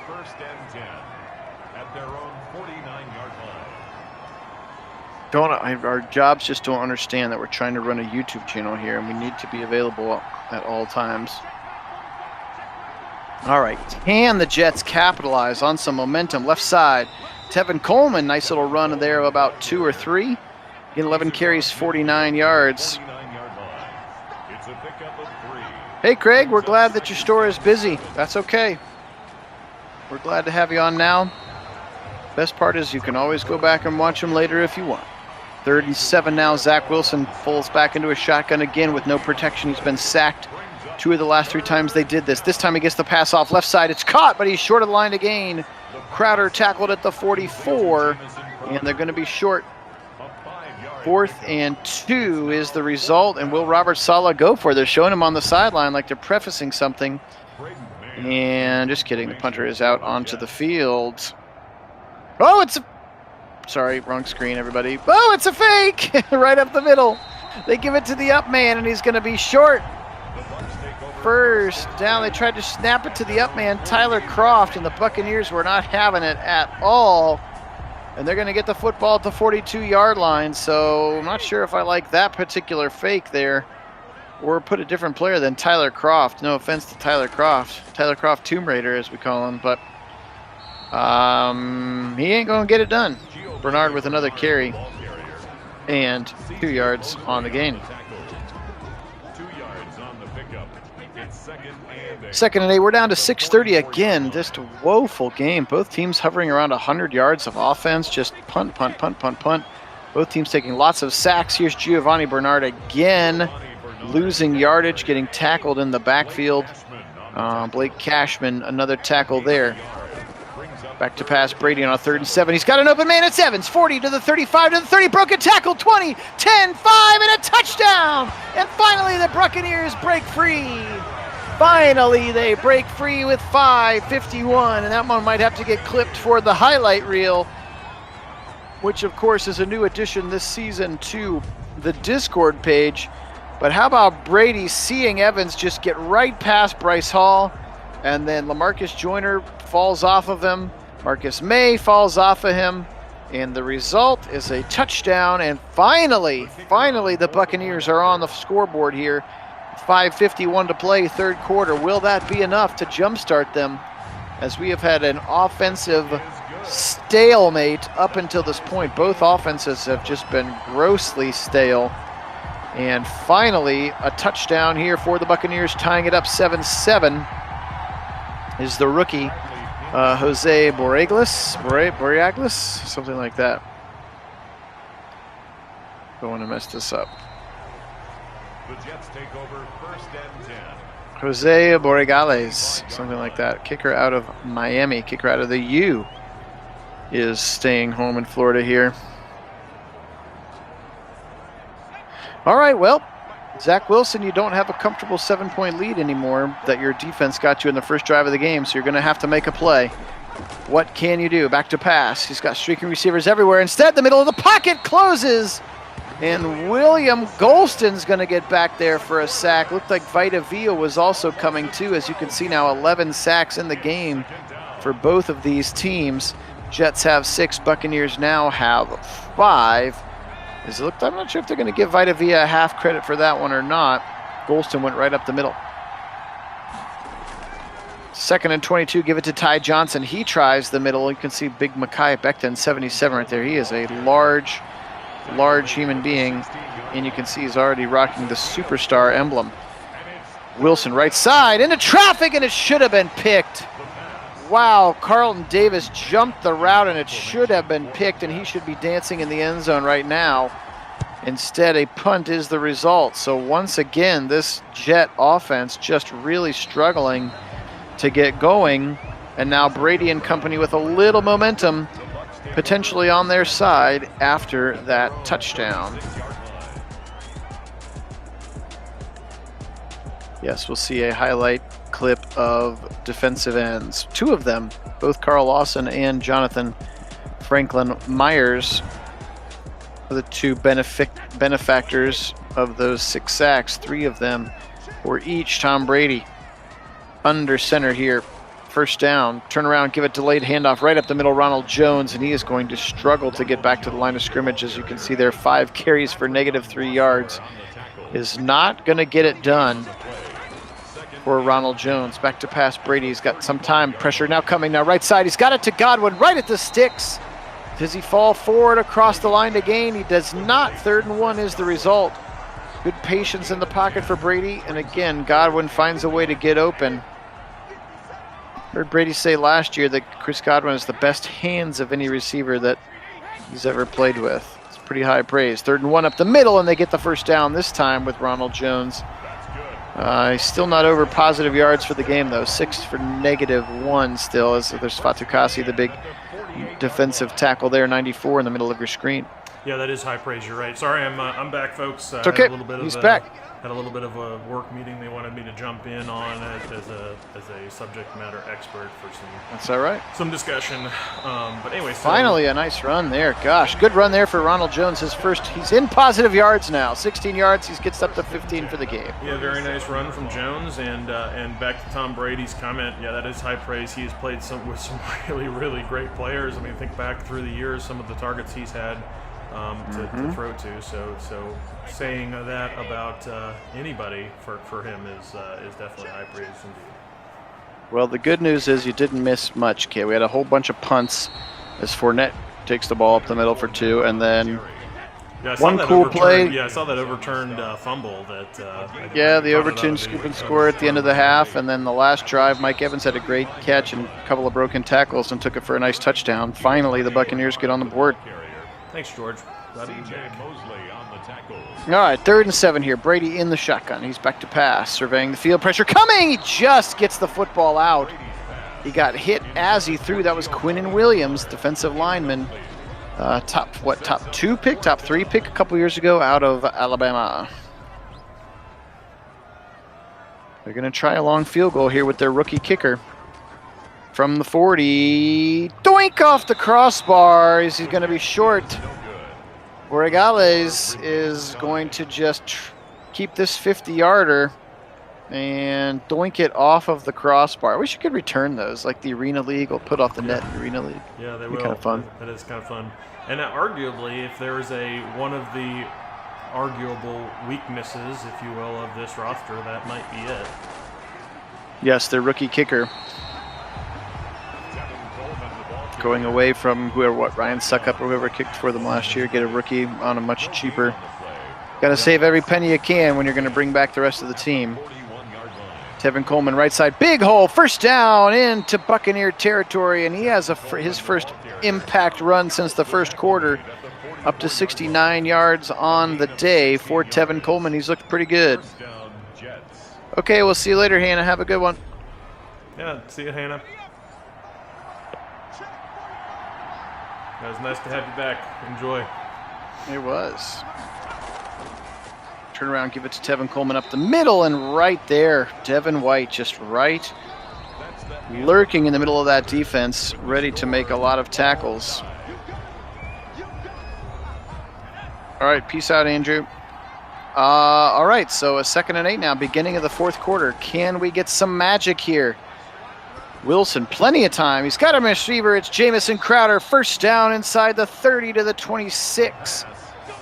Our jobs just don't understand that we're trying to run a YouTube channel here, and we need to be available at all times. All right, can the Jets capitalize on some momentum? Left side, Tevin Coleman, nice little run there of about 2 or 3. 11 carries, 49 yards. Hey, Craig, we're glad that your store is busy. That's okay. We're glad to have you on now. Best part is you can always go back and watch them later if you want. 3rd and 7 now. Zach Wilson pulls back into a shotgun again with no protection. He's been sacked 2 of the last 3 times they did this. This time he gets the pass off left side. It's caught, but he's short of the line to gain. Crowder tackled at the 44, and they're going to be short. 4th and 2 is the result, and will Robert Saleh go for it? They're showing him on the sideline like they're prefacing something. And just kidding, the punter is out onto the field. Oh, it's a... Sorry, wrong screen, everybody. Oh, it's a fake! Right up the middle. They give it to the up man, and he's going to be short. First down, they tried to snap it to the up man, Tyler Croft, and the Buccaneers were not having it at all. And they're going to get the football at the 42-yard line, so I'm not sure if I like that particular fake there. Or put a different player than Tyler Croft. No offense to Tyler Croft. Tyler Croft Tomb Raider, as we call him, but he ain't going to get it done. Bernard with another carry and 2 yards on the gain. 2 yards on the pickup. It's 2nd and 8. We're down to 6:30 again. Just a woeful game. Both teams hovering around 100 yards of offense. Just punt, punt, punt, punt, punt. Both teams taking lots of sacks. Here's Giovanni Bernard again, losing yardage, getting tackled in the backfield. Blake Cashman, another tackle there. Back to pass, Brady on a 3rd and 7. He's got an open man. It's Evans, 40 to the 35 to the 30. Broken tackle, 20, 10, 5, and a touchdown. And finally, the Buccaneers break free. Finally, they break free with 5:51, and that one might have to get clipped for the highlight reel, which, of course, is a new addition this season to the Discord page. But how about Brady seeing Evans just get right past Bryce Hall, And then LaMarcus Joyner falls off of him. Marcus May falls off of him. And the result is a touchdown. And finally the Buccaneers are on the scoreboard here. 5:51 to play, third quarter. Will that be enough to jumpstart them? As we have had an offensive stalemate up until this point. Both offenses have just been grossly stale. And finally, a touchdown here for the Buccaneers, tying it up 7-7, is the rookie, Jose Borreglis, something like that. Don't want to mess this up. The Jets take over 1st and 10. Jose Borregales, something like that. Kicker out of Miami, kicker out of the U, is staying home in Florida here. All right, well, Zach Wilson, you don't have a comfortable 7-point lead anymore that your defense got you in the first drive of the game, so you're going to have to make a play. What can you do? Back to pass. He's got streaking receivers everywhere. Instead, the middle of the pocket closes, and William Golston's going to get back there for a sack. Looked like Vita Vea was also coming too. As you can see now, 11 sacks in the game for both of these teams. Jets have 6, Buccaneers now have 5. I'm not sure if they're going to give Vita Vea half credit for that one or not. Golston went right up the middle. 2nd and 22, give it to Ty Johnson. He tries the middle. You can see big Mekhi Becton, 77 right there. He is a large human being, and you can see he's already rocking the superstar emblem. Wilson right side into traffic, and it should have been picked. Wow, Carlton Davis jumped the route, and it should have been picked, and he should be dancing in the end zone right now. Instead, a punt is the result. So once again, this Jet offense just really struggling to get going, and now Brady and company with a little momentum potentially on their side after that touchdown. Yes, we'll see a highlight clip of defensive ends. 2 of them, both Carl Lawson and Jonathan Franklin Myers, are the 2 benefactors of those 6 sacks. 3 of them were each Tom Brady. Under center here. First down, turn around, give it delayed handoff right up the middle, Ronald Jones, and he is going to struggle to get back to the line of scrimmage. As you can see there, 5 carries for -3 yards. Is not going to get it done for Ronald Jones. Back to pass, Brady's got some time. Pressure now coming, now right side. He's got it to Godwin, right at the sticks. Does he fall forward across the line to gain? He does not. 3rd and 1 is the result. Good patience in the pocket for Brady, and again, Godwin finds a way to get open. Heard Brady say last year that Chris Godwin has the best hands of any receiver that he's ever played with. It's pretty high praise. 3rd and 1 up the middle, and they get the first down this time with Ronald Jones. He's still not over positive yards for the game, though. 6 for -1 still, as there's Fatukasi, the big defensive tackle there, 94 in the middle of your screen. Yeah, that is high praise. You're right. Sorry, I'm back, folks. It's okay. He's back. Had a little bit of a work meeting they wanted me to jump in on as a subject matter expert for That's all right. some discussion. But anyway, finally a nice run there. Gosh, good run there for Ronald Jones. His first, he's in positive yards now. 16 yards. He gets up to 15 for the game. Yeah, very nice run from Jones. And back to Tom Brady's comment. Yeah, that is high praise. He has played with some really great players. I mean, think back through the years, some of the targets he's had to throw to. So saying that about anybody for him is definitely high praise indeed. Well, the good news is you didn't miss much, Kit. We had a whole bunch of punts as Fournette takes the ball up the middle for 2, and then one cool play. Yeah, I saw that overturned fumble. The overturned scoop and score at the end of the half, and then the last drive, Mike Evans had a great catch and a couple of broken tackles and took it for a nice touchdown. Finally, the Buccaneers get on the board. Thanks, George. CJ Mosley on the tackle. All right, 3rd and 7 here. Brady in the shotgun. He's back to pass, surveying the field. Pressure coming. He just gets the football out. He got hit as he threw. That was Quinnen Williams, defensive lineman. Top 3 pick a couple years ago out of Alabama. They're going to try a long field goal here with their rookie kicker. From the 40, doink off the crossbar. Is he going to be short? Borregales is going to just keep this 50-yarder And doink it off of the crossbar. I wish you could return those, like the Arena League. Will put off the net in the Arena League. Yeah, they Be will. kind of fun. That is kind of fun. And arguably, if there is one of the arguable weaknesses, if you will, of this roster, that might be it. Yes, their rookie kicker. Going away from Ryan Suckup or whoever kicked for them last year. Get a rookie on a much cheaper. Got to save every penny you can when you're going to bring back the rest of the team. Tevin Coleman, right side, big hole, first down into Buccaneer territory, and he has his first impact run since the first quarter, up to 69 yards on the day for Tevin Coleman. He's looked pretty good. Okay, we'll see you later, Hannah. Have a good one. Yeah, see you, Hannah. It was nice to have you back. Enjoy. It was. Turn around, give it to Tevin Coleman up the middle, and right there, Devin White just right, lurking in the middle of that defense, ready to make a lot of tackles. All right, peace out, Andrew. All right, so a 2nd and 8 now, beginning of the 4th quarter. Can we get some magic here? Wilson, plenty of time. He's got a receiver. It's Jamison Crowder. First down inside the 30 to the 26.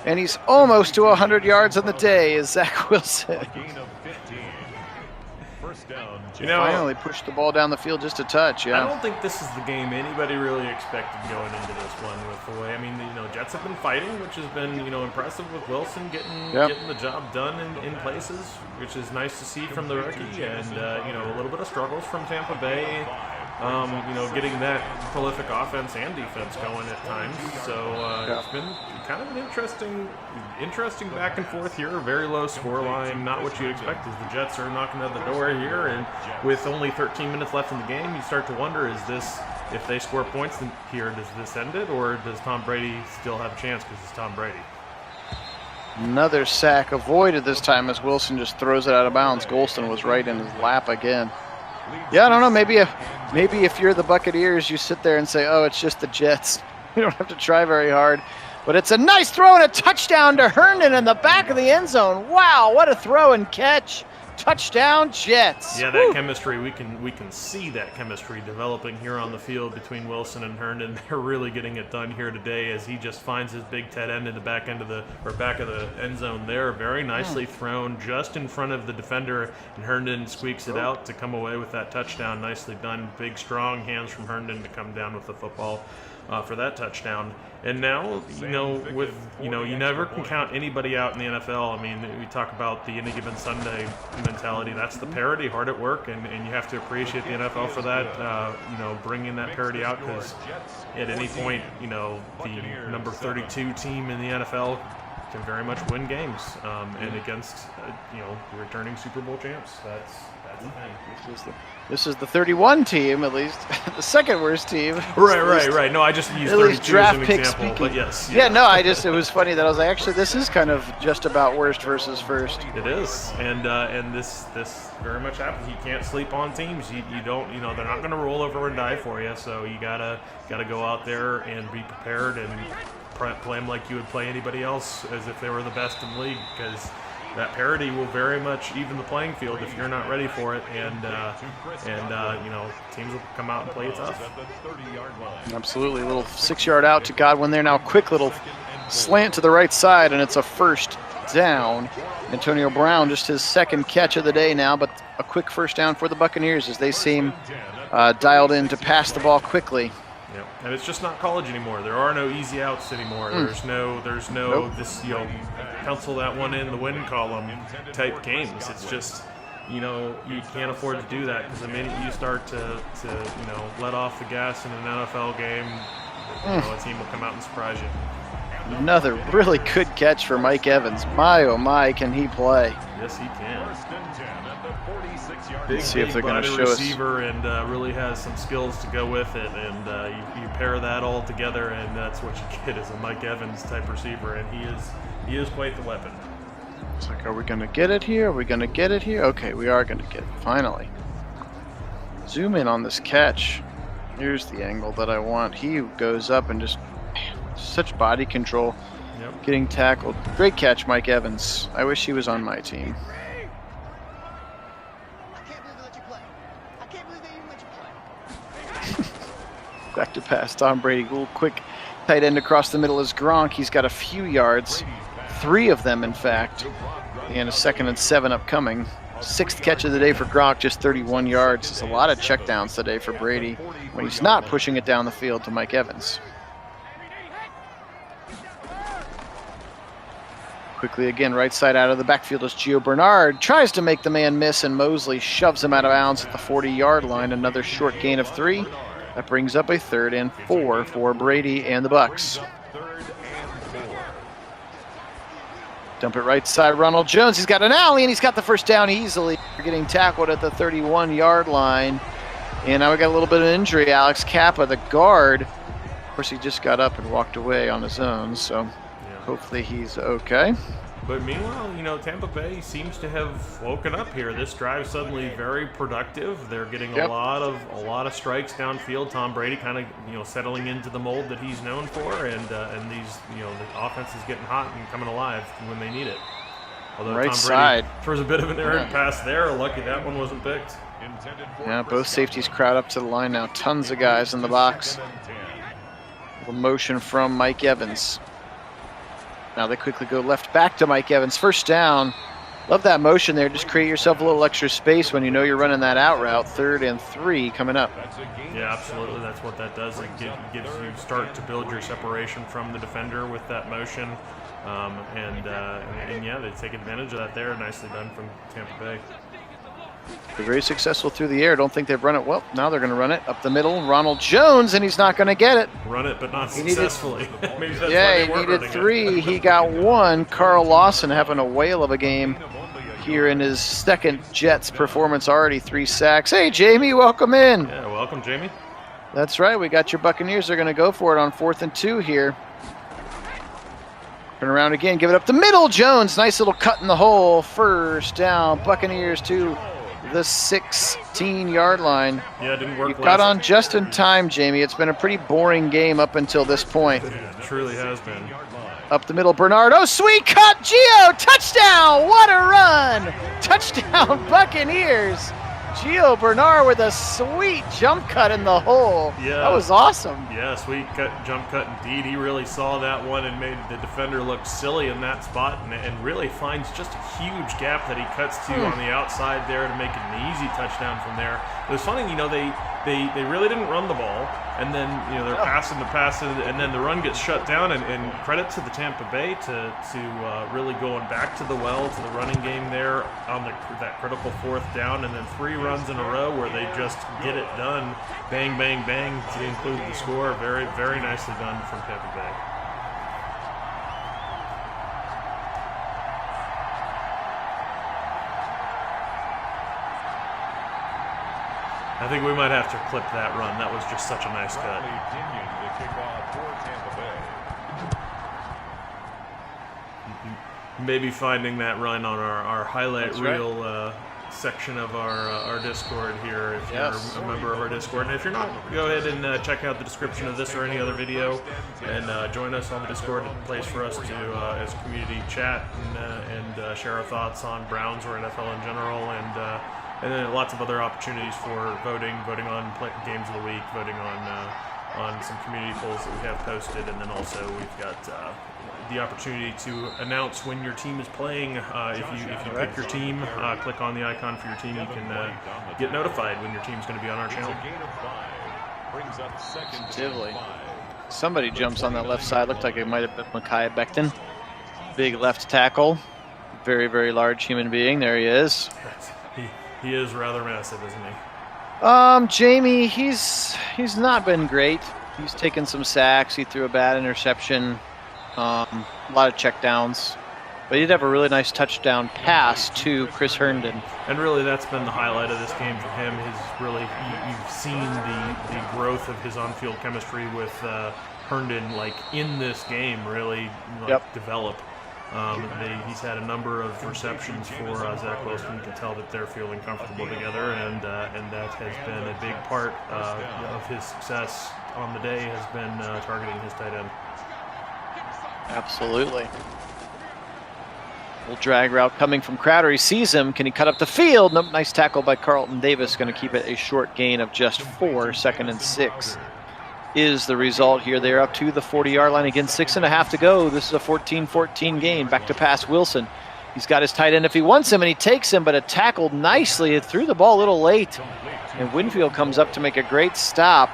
And he's almost to 100 yards on the day is Zach Wilson. Finally pushed the ball down the field just a touch, yeah. I don't think this is the game anybody really expected going into this one with the way. I mean, Jets have been fighting, which has been, impressive with Wilson getting the job done in places, which is nice to see from the rookie. And, a little bit of struggles from Tampa Bay, getting that prolific offense and defense going at times. So it's been kind of an interesting back and forth here. Very low score line, not what you expect as the Jets are knocking at the door here. And with only 13 minutes left in the game, you start to wonder, if they score points here, does this end it? Or does Tom Brady still have a chance because it's Tom Brady? Another sack avoided this time as Wilson just throws it out of bounds. Golston was right in his lap again. Yeah, I don't know. Maybe if you're the Buccaneers, you sit there and say, oh, it's just the Jets. You don't have to try very hard. But it's a nice throw and a touchdown to Herndon in the back of the end zone. Wow, what a throw and catch. Touchdown, Jets. Yeah, that chemistry, we can see that chemistry developing here on the field between Wilson and Herndon. They're really getting it done here today as he just finds his big tight end in the back of the end zone there. Very nicely thrown just in front of the defender, and Herndon squeaks it out to come away with that touchdown. Nicely done. Big, strong hands from Herndon to come down with the football for that touchdown. And now, you never can count anybody out in the NFL. I mean, we talk about the any given Sunday mentality. That's the parity, hard at work, and you have to appreciate the NFL for that, bringing that parity out, because at any point, the number 32 team in the NFL can very much win games, and against, returning Super Bowl champs. That's the thing. This is the 31 team, at least. The second worst team. Right. No, I just used 32 as an example, but yes. Yeah, no, it was funny that I was like, actually, this is kind of just about worst versus first. It is, and this very much happens. You can't sleep on teams. You don't, they're not going to roll over and die for you, so you gotta go out there and be prepared and play them like you would play anybody else as if they were the best in the league, because that parity will very much even the playing field if you're not ready for it, and teams will come out and play it tough. Absolutely. A little 6-yard out to Godwin there now. Quick little slant to the right side, and it's a first down. Antonio Brown, just his second catch of the day now, but a quick first down for the Buccaneers as they seem dialed in to pass the ball quickly. Yep. And it's just not college anymore. There are no easy outs anymore. There's no this, pencil that one in the win column type games. It's just, you can't afford to do that, because the minute you start to let off the gas in an NFL game, a team will come out and surprise you. Another really good catch for Mike Evans. My, oh my, can he play? Yes, he can. Let's see if they're going to show us. Receiver, and really has some skills to go with it, and you pair that all together, and that's what you get is a Mike Evans type receiver, and he is quite the weapon. It's like, are we going to get it here? Are we going to get it here? Okay, we are going to get it, finally. Zoom in on this catch. Here's the angle that I want. He goes up and just, such body control. Yep. Getting tackled. Great catch, Mike Evans. I wish he was on my team. Back to pass, Tom Brady. A little quick tight end across the middle is Gronk. He's got a few yards, 3 of them, in fact, and a 2nd and 7 upcoming. 6th catch of the day for Gronk, just 31 yards. It's a lot of checkdowns today for Brady when he's not pushing it down the field to Mike Evans. Quickly again, right side out of the backfield is Gio Bernard. Tries to make the man miss, and Mosley shoves him out of bounds at the 40-yard line. Another short gain of 3. That brings up a 3rd and 4 for Brady and the Bucs. Dump it right side, Ronald Jones. He's got an alley, and he's got the first down easily. Getting tackled at the 31-yard line. And now we got a little bit of injury. Alex Kappa, the guard. Of course, he just got up and walked away on his own, so hopefully he's okay. But meanwhile, you know, Tampa Bay seems to have woken up here. This drive suddenly very productive. They're getting a lot of strikes downfield. Tom Brady kind of, you know, settling into the mold that he's known for, and these, you know, the offense is getting hot and coming alive when they need it. Although Right Tom side. Brady throws a bit of an errant pass there. Lucky that one wasn't picked. Yeah, both safeties crowd up to the line now. Tons of guys in the box. A motion from Mike Evans. Now they quickly go left back to Mike Evans. First down. Love that motion there. Just create yourself a little extra space when you know you're running that out route. 3rd and 3 coming up. Yeah, absolutely. That's what that does. It gives you start to build your separation from the defender with that motion. And yeah, they take advantage of that there. Nicely done from Tampa Bay. They're very successful through the air. Don't think they've run it well. Now they're going to run it up the middle. Ronald Jones, and he's not going to get it. Run it, but not successfully. Maybe that's yeah, he needed 3. He got 1. Carl Lawson having a whale of a game here in his 2nd Jets performance. Already 3 sacks. Hey, Jamie, welcome in. Yeah, welcome, Jamie. That's right. We got your Buccaneers. They're going to go for it on 4th and 2 here. Turn around again. Give it up the middle. Jones, nice little cut in the hole. First down. Buccaneers to the 16-yard line. Yeah, it didn't work. You got on just in time, Jamie. It's been a pretty boring game up until this point. Yeah, it truly has been. Up the middle, Bernard. Oh, sweet cut, Gio! Touchdown! What a run! Touchdown, Buccaneers! Gio Bernard with a sweet jump cut in the hole. Yeah, that was awesome. Yeah, sweet jump cut indeed. He really saw that one and made the defender look silly in that spot, and really finds just a huge gap that he cuts to on the outside there to make it an easy touchdown from there. It was funny, you know, they really didn't run the ball, and then, you know, they're passing, and then the run gets shut down, and credit to the Tampa Bay to really going back to the well, to the running game there on that critical 4th down, and then 3 runs in a row where they just get it done, bang, bang, bang, to include the score. Very, very nicely done from Tampa Bay. I think we might have to clip that run. That was just such a nice cut. Maybe finding that run on our highlight reel section of our Discord here, if you're a member of our Discord. And if you're not, go ahead and check out the description of this or any other video, and join us on the Discord. It's a place for us to, as a community, chat and share our thoughts on Browns or NFL in general, and then lots of other opportunities for voting on games of the week, voting on some community polls that we have posted, and then also we've got the opportunity to announce when your team is playing. If you pick your team, click on the icon for your team, you can get notified when your team's going to be on our channel. Positively. Somebody jumps on that left side. Looked like it might have been Micaiah Becton. Big left tackle. Very, very large human being. There he is. He is rather massive, isn't he? Jamie, he's not been great. He's taken some sacks. He threw a bad interception. A lot of checkdowns. But he did have a really nice touchdown pass to Chris Herndon. And really, that's been the highlight of this game for him. You've seen the growth of his on-field chemistry with Herndon, like, in this game, really develop. He's had a number of receptions for Zach Wilson. You can tell that they're feeling comfortable together, and that has been a big part of his success on the day, has been targeting his tight end. Absolutely. Little drag route coming from Crowder. He sees him. Can he cut up the field? Nope. Nice tackle by Carlton Davis. Going to keep it a short gain of just 4, 2nd and 6. is the result here. They're up to the 40-yard line. Again, 6.5 to go. This is a 14-14 game. Back to pass Wilson. He's got his tight end if he wants him, and he takes him, but it tackled nicely. It threw the ball a little late. And Winfield comes up to make a great stop,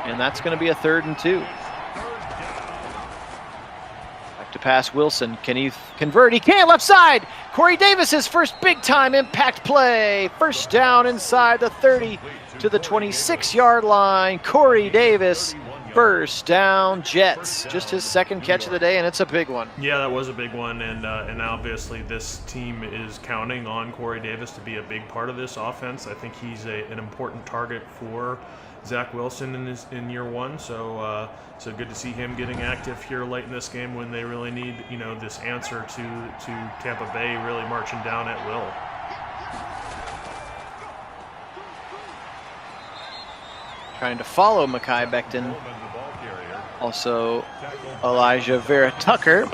and that's going to be a 3rd and 2. Back to pass Wilson. Can he convert? He can. Left side. Corey Davis's first big-time impact play. First down inside the 30 to the 26-yard line. Corey Davis, first down, Jets. Just his 2nd catch of the day, and it's a big one. Yeah, that was a big one, and obviously this team is counting on Corey Davis to be a big part of this offense. I think he's an important target for Zach Wilson in year 1, so good to see him getting active here late in this game when they really need this answer to Tampa Bay really marching down at will. Trying to follow Mekhi Becton. Also, Elijah Vera Tucker,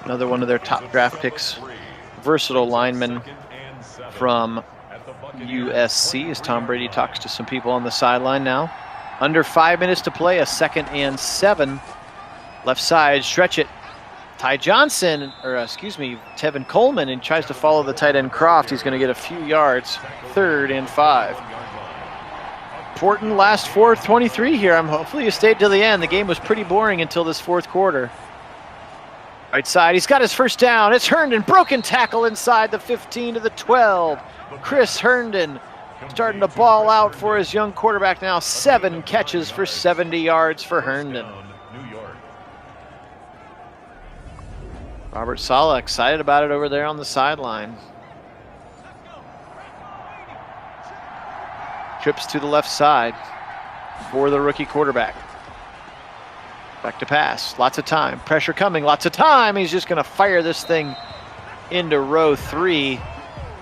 another one of their top draft picks, versatile lineman from USC, as Tom Brady talks to some people on the sideline now. Under 5 minutes to play, a 2nd and 7. Left side, stretch it. Tevin Coleman, and tries to follow the tight end Croft. He's going to get a few yards. 3rd and 5. Important last 4:23 here. Hopefully you stayed till the end. The game was pretty boring until this 4th quarter. Right side, he's got his first down. It's Herndon, broken tackle inside the 15 to the 12. Chris Herndon starting to ball out for his young quarterback now. 7 catches for 70 yards for Herndon. Robert Saleh excited about it over there on the sideline. Trips to the left side for the rookie quarterback. Back to pass, lots of time, pressure coming, lots of time. He's just going to fire this thing into row 3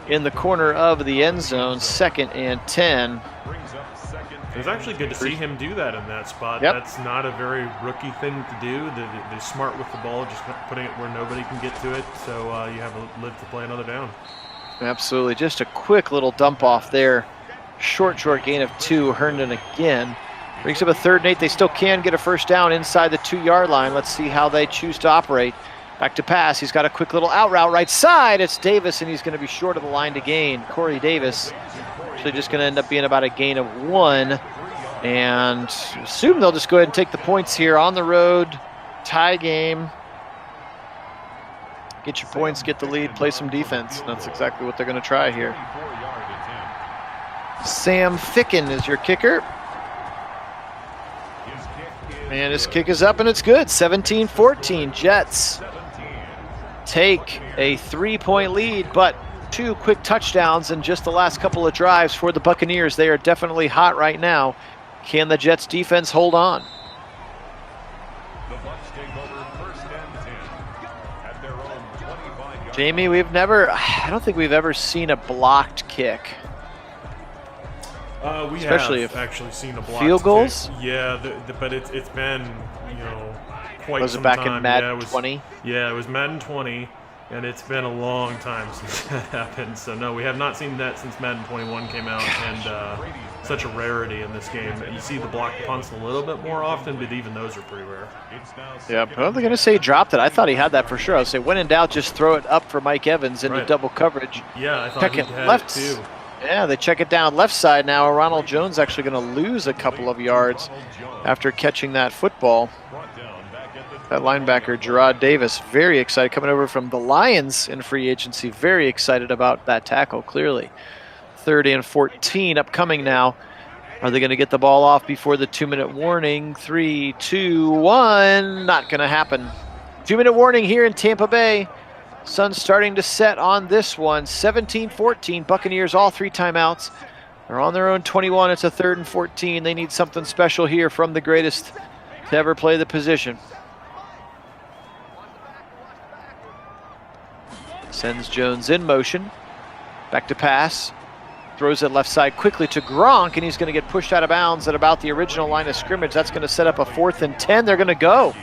in the corner of the end zone. 2nd and 10. It was actually good to see him do that in that spot. Yep. That's not a very rookie thing to do. They're smart with the ball, just putting it where nobody can get to it, so you have to live to play another down. Absolutely, just a quick little dump off there. Short gain of 2. Herndon again brings up a 3rd and 8. They still can get a first down inside the 2-yard line. Let's see how they choose to operate. Back to pass. He's got a quick little out route right side. It's Davis, and he's going to be short of the line to gain. Corey Davis actually just going to end up being about a gain of 1. And assume they'll just go ahead and take the points here on the road. Tie game. Get your points, get the lead, play some defense. That's exactly what they're going to try here. Sam Ficken is your kicker. And his kick is up, and it's good. 17-14. Jets take a 3-point lead, but 2 quick touchdowns in just the last couple of drives for the Buccaneers. They are definitely hot right now. Can the Jets defense hold on? Jamie, I don't think we've ever seen a blocked kick. We Especially have if actually seen a block field goals. Yeah, but it's been quite Was some it back time. in Madden 20? Yeah, it was Madden 20, and it's been a long time since that happened. So no, we have not seen that since Madden 21 came out, and such a rarity in this game. You see the block punts a little bit more often, but even those are pretty rare. Yeah, but I'm going to say he dropped it. I thought he had that for sure. I would say when in doubt, just throw it up for Mike Evans into double coverage. Yeah, I thought check he it had left it too. Yeah, they check it down left side now. Ronald Jones actually going to lose a couple of yards after catching that football. That linebacker, Gerard Davis, very excited, coming over from the Lions in free agency. Very excited about that tackle, clearly. 3rd and 14 upcoming now. Are they going to get the ball off before the 2-minute warning? 3, 2, 1. Not going to happen. 2-minute warning here in Tampa Bay. Sun's starting to set on this one. 17-14. Buccaneers all 3 timeouts. They're on their own 21. It's a 3rd and 14. They need something special here from the greatest to ever play the position. Sends Jones in motion. Back to pass. Throws it left side quickly to Gronk, and he's going to get pushed out of bounds at about the original line of scrimmage. That's going to set up a 4th and 10. They're going to go.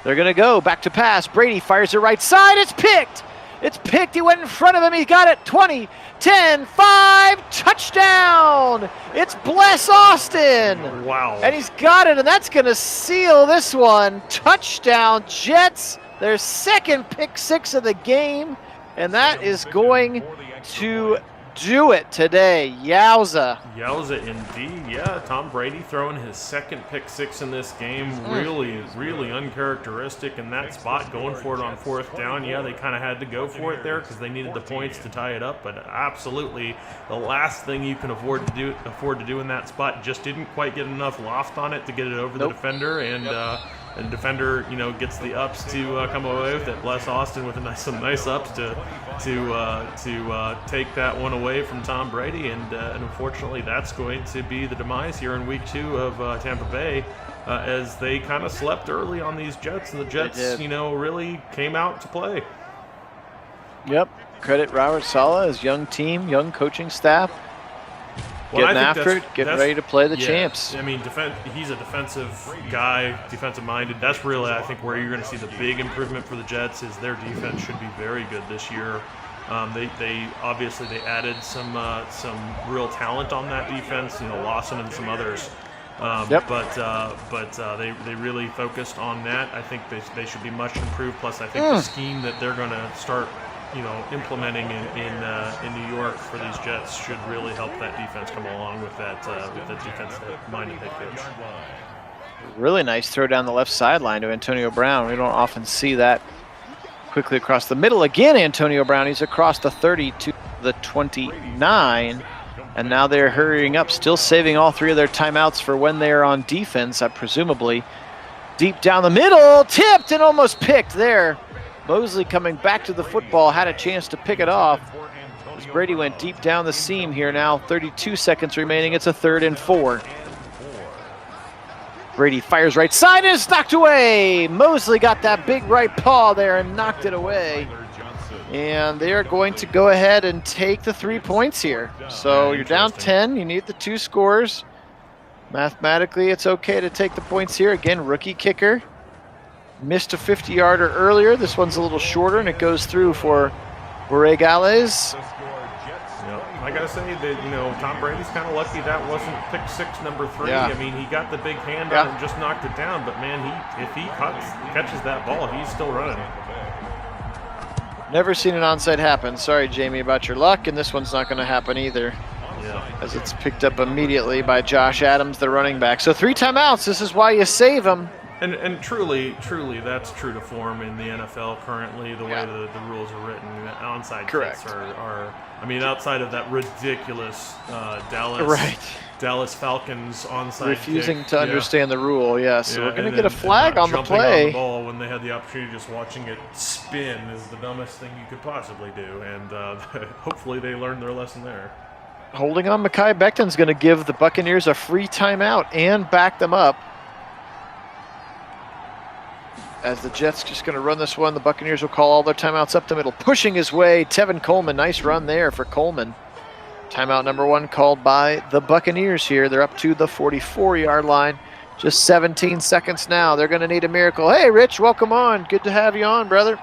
They're going to go. Back to pass. Brady fires it right side. It's picked. It's picked. He went in front of him. He got it. 20, 10, 5. Touchdown. down. It's Bless Austin. Wow. And he's got it, and that's going to seal this one. Touchdown, Jets. Their second pick six of the game, and that is going to do it today. Yowza. Yowza indeed. Yeah, Tom Brady throwing his second pick six in this game. Really uncharacteristic in that spot, going for it on fourth down. Yeah, they kind of had to go for it there because they needed the points to tie it up, but absolutely the last thing you can afford to do in that spot. Just didn't quite get enough loft on it to get it over the defender, and the defender, gets the ups to come away with it. Bless Austin with some nice ups to take that one away from Tom Brady, and unfortunately, that's going to be the demise here in Week 2 of Tampa Bay, as they kind of slept early on these Jets, and the Jets, really came out to play. Yep. Credit Robert Saleh, his young team, young coaching staff. Well, getting after it, getting ready to play the champs. I mean, he's a defensive guy, defensive-minded. That's really, I think, where you're going to see the big improvement for the Jets is their defense should be very good this year. They obviously added some real talent on that defense, Lawson and some others. But they really focused on that. I think they should be much improved. Plus, I think the scheme that they're going to start implementing in New York for these Jets should really help that defense come along with that defensive-minded head coach. Really nice throw down the left sideline to Antonio Brown. We don't often see that quickly across the middle. Again, Antonio Brown. He's across the 30 to the 29, and now they're hurrying up, still saving all three of their timeouts for when they're on defense, presumably. Deep down the middle, tipped and almost picked there. Mosley coming back to the football, had a chance to pick it off. As Brady went deep down the seam here now, 32 seconds remaining. It's a 3rd and 4. Brady fires right side and it's knocked away. Mosley got that big right paw there and knocked it away. And they're going to go ahead and take the 3 points here. So you're down 10, you need the 2 scores. Mathematically, it's okay to take the points here. Again, rookie kicker. Missed a 50-yarder earlier. This one's a little shorter, and it goes through for Borregales. I gotta say that Tom Brady's kind of lucky that wasn't pick six number 3. Yeah. I mean, he got the big hand on it and just knocked it down. But man, if he catches that ball, he's still running. Never seen an onside happen. Sorry, Jamie, about your luck, and this one's not going to happen either. Yeah. As it's picked up immediately by Josh Adams, the running back. So 3 timeouts. This is why you save them. And truly, that's true to form in the NFL currently, the way the rules are written. Onside kicks are, I mean, outside of that ridiculous Dallas Falcons onside refusing kick, to understand the rule, yes. So we're going to get a flag on the play. On the ball when they had the opportunity, just watching it spin is the dumbest thing you could possibly do. And hopefully they learned their lesson there. Holding on, Mekhi Becton's going to give the Buccaneers a free timeout and back them up. As the Jets just going to run this one, the Buccaneers will call all their timeouts up the middle. Pushing his way, Tevin Coleman. Nice run there for Coleman. Timeout number 1 called by the Buccaneers here. They're up to the 44-yard line. Just 17 seconds now. They're going to need a miracle. Hey, Rich, welcome on. Good to have you on, brother.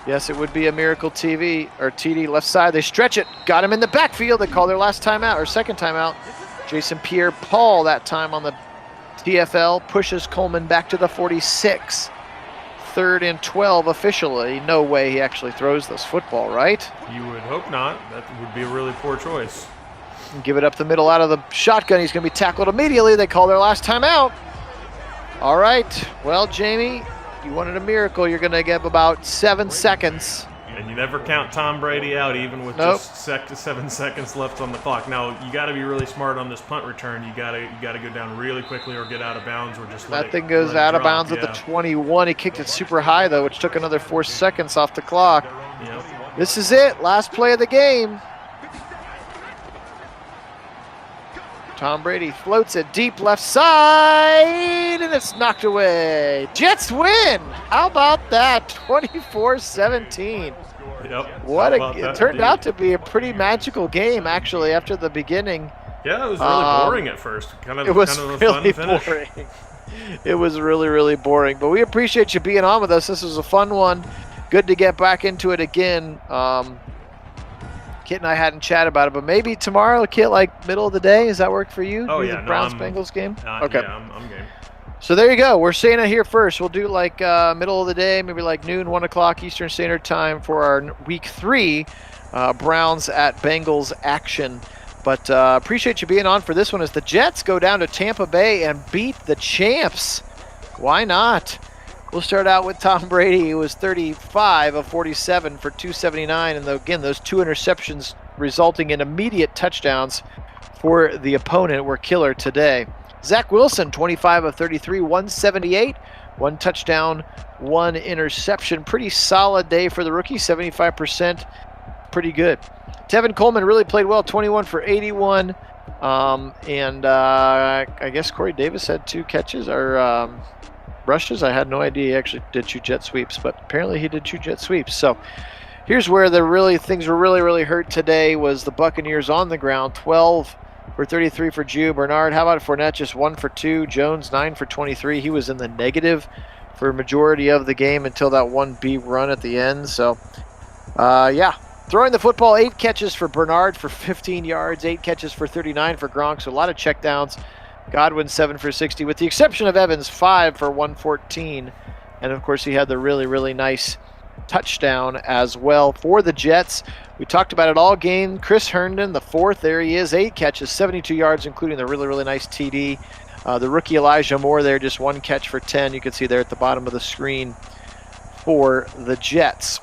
Yes, it would be a miracle TV or TD left side. They stretch it. Got him in the backfield. They call their last timeout or second timeout. Jason Pierre-Paul that time on the TFL pushes Coleman back to the 46. 3rd and 12 officially. No way he actually throws this football, right? You would hope not. That would be a really poor choice. Give it up the middle out of the shotgun. He's going to be tackled immediately. They call their last timeout. All right. Well, Jamie, you wanted a miracle. You're going to give about 7 seconds. And you never count Tom Brady out, even with just 7 seconds left on the clock. Now you got to be really smart on this punt return. You got to go down really quickly, or get out of bounds, or just let that thing goes out of bounds at the 21. He kicked it super high though, which took another 4 seconds off the clock. Yep. This is it. Last play of the game. Tom Brady floats it deep left side, and it's knocked away. Jets win. How about that? 24-17. Yep. It turned out to be a pretty magical game, actually, after the beginning. Yeah, it was really boring at first. It was really boring. It was really, really boring. But we appreciate you being on with us. This was a fun one. Good to get back into it again. Kit and I hadn't chatted about it, but maybe tomorrow, Kit, like middle of the day. Does that work for you? Oh, do yeah. the Browns-Bengals game? Okay. Yeah, I'm game. So there you go. We're saying it here first. We'll do like middle of the day, maybe like noon, 1 o'clock Eastern Standard Time for our Week 3 Browns at Bengals action. But appreciate you being on for this one as the Jets go down to Tampa Bay and beat the champs. Why not? We'll start out with Tom Brady, who was 35 of 47 for 279. And again, those 2 interceptions resulting in immediate touchdowns for the opponent were killer today. Zach Wilson, 25 of 33, 178, 1 touchdown, 1 interception. Pretty solid day for the rookie, 75%. Pretty good. Tevin Coleman really played well, 21 for 81. I guess Corey Davis had 2 catches or rushes. I had no idea he actually did 2 jet sweeps, but apparently he did 2 jet sweeps. So here's where things were really hurt today was the Buccaneers on the ground, 12 for 33 for Jew. Bernard, how about Fournette, just 1 for 2. Jones, 9 for 23. He was in the negative for a majority of the game until that 1 big run at the end. So, yeah. Throwing the football, 8 catches for Bernard for 15 yards, 8 catches for 39 for Gronk. So a lot of checkdowns. Godwin, 7 for 60, with the exception of Evans, 5 for 114. And, of course, he had the really nice touchdown as well for the Jets. We talked about it all game. Chris Herndon, the 4th, there he is, 8 catches, 72 yards, including the really nice TD. The rookie Elijah Moore there, just 1 catch for 10. You can see there at the bottom of the screen for the Jets.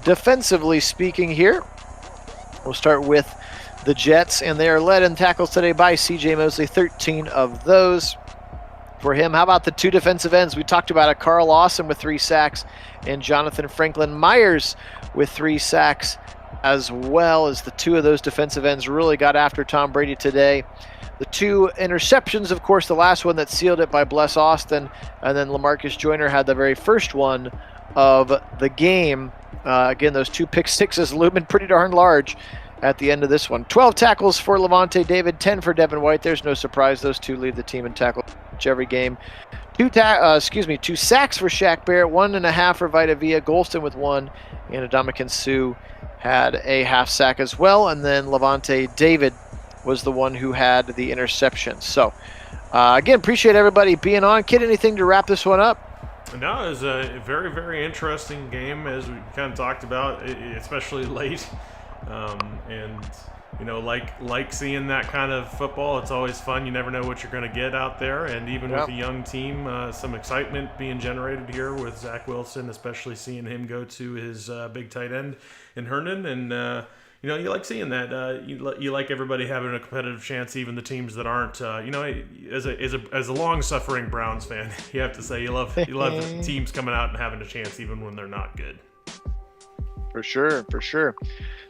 Defensively speaking here, we'll start with the Jets, and they are led in tackles today by C.J. Mosley, 13 of those for him. How about the 2 defensive ends? We talked about it. Carl Lawson with 3 sacks and Jonathan Franklin Myers with 3 sacks, as well as the 2 of those defensive ends really got after Tom Brady today. The 2 interceptions, of course, the last one that sealed it by Bless Austin, and then LaMarcus Joyner had the very first one of the game. Again, those 2 pick sixes looming pretty darn large at the end of this one. 12 tackles for Levante David, 10 for Devin White. There's no surprise. Those 2 lead the team in tackle every game. 2 sacks for Shaq Barrett, 1.5 for Vita Vea, Golston with 1, and Adamakin Suh had a half sack as well. And then Levante David was the one who had the interception. So, again, appreciate everybody being on. Kid, anything to wrap this one up? No, it was a very interesting game, as we kind of talked about, especially late. And you know, like seeing that kind of football. It's always fun. You never know what you're going to get out there. And even with a young team, some excitement being generated here with Zach Wilson, especially seeing him go to his big tight end in Herndon. And you know, you like seeing that. You like everybody having a competitive chance, even the teams that aren't. You know, as a long-suffering Browns fan, you have to say you love the teams coming out and having a chance, even when they're not good. For sure.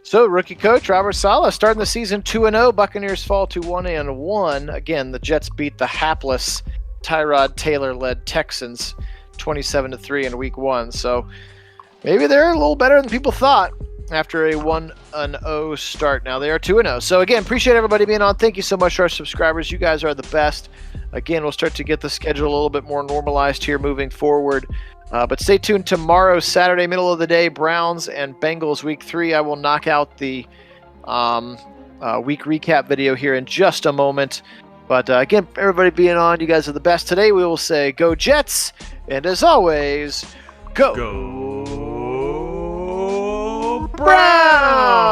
So, rookie coach Robert Saleh starting the season 2-0. Buccaneers fall to 1-1. Again, the Jets beat the hapless Tyrod Taylor-led Texans 27-3 in Week 1. So maybe they're a little better than people thought after a 1-0 start. Now they are 2-0. So again, appreciate everybody being on. Thank you so much to our subscribers. You guys are the best. Again, we'll start to get the schedule a little bit more normalized here moving forward. But stay tuned tomorrow, Saturday, middle of the day, Browns and Bengals Week 3. I will knock out the week recap video here in just a moment. But again, everybody being on, you guys are the best. Today we will say go Jets, and as always, go Browns!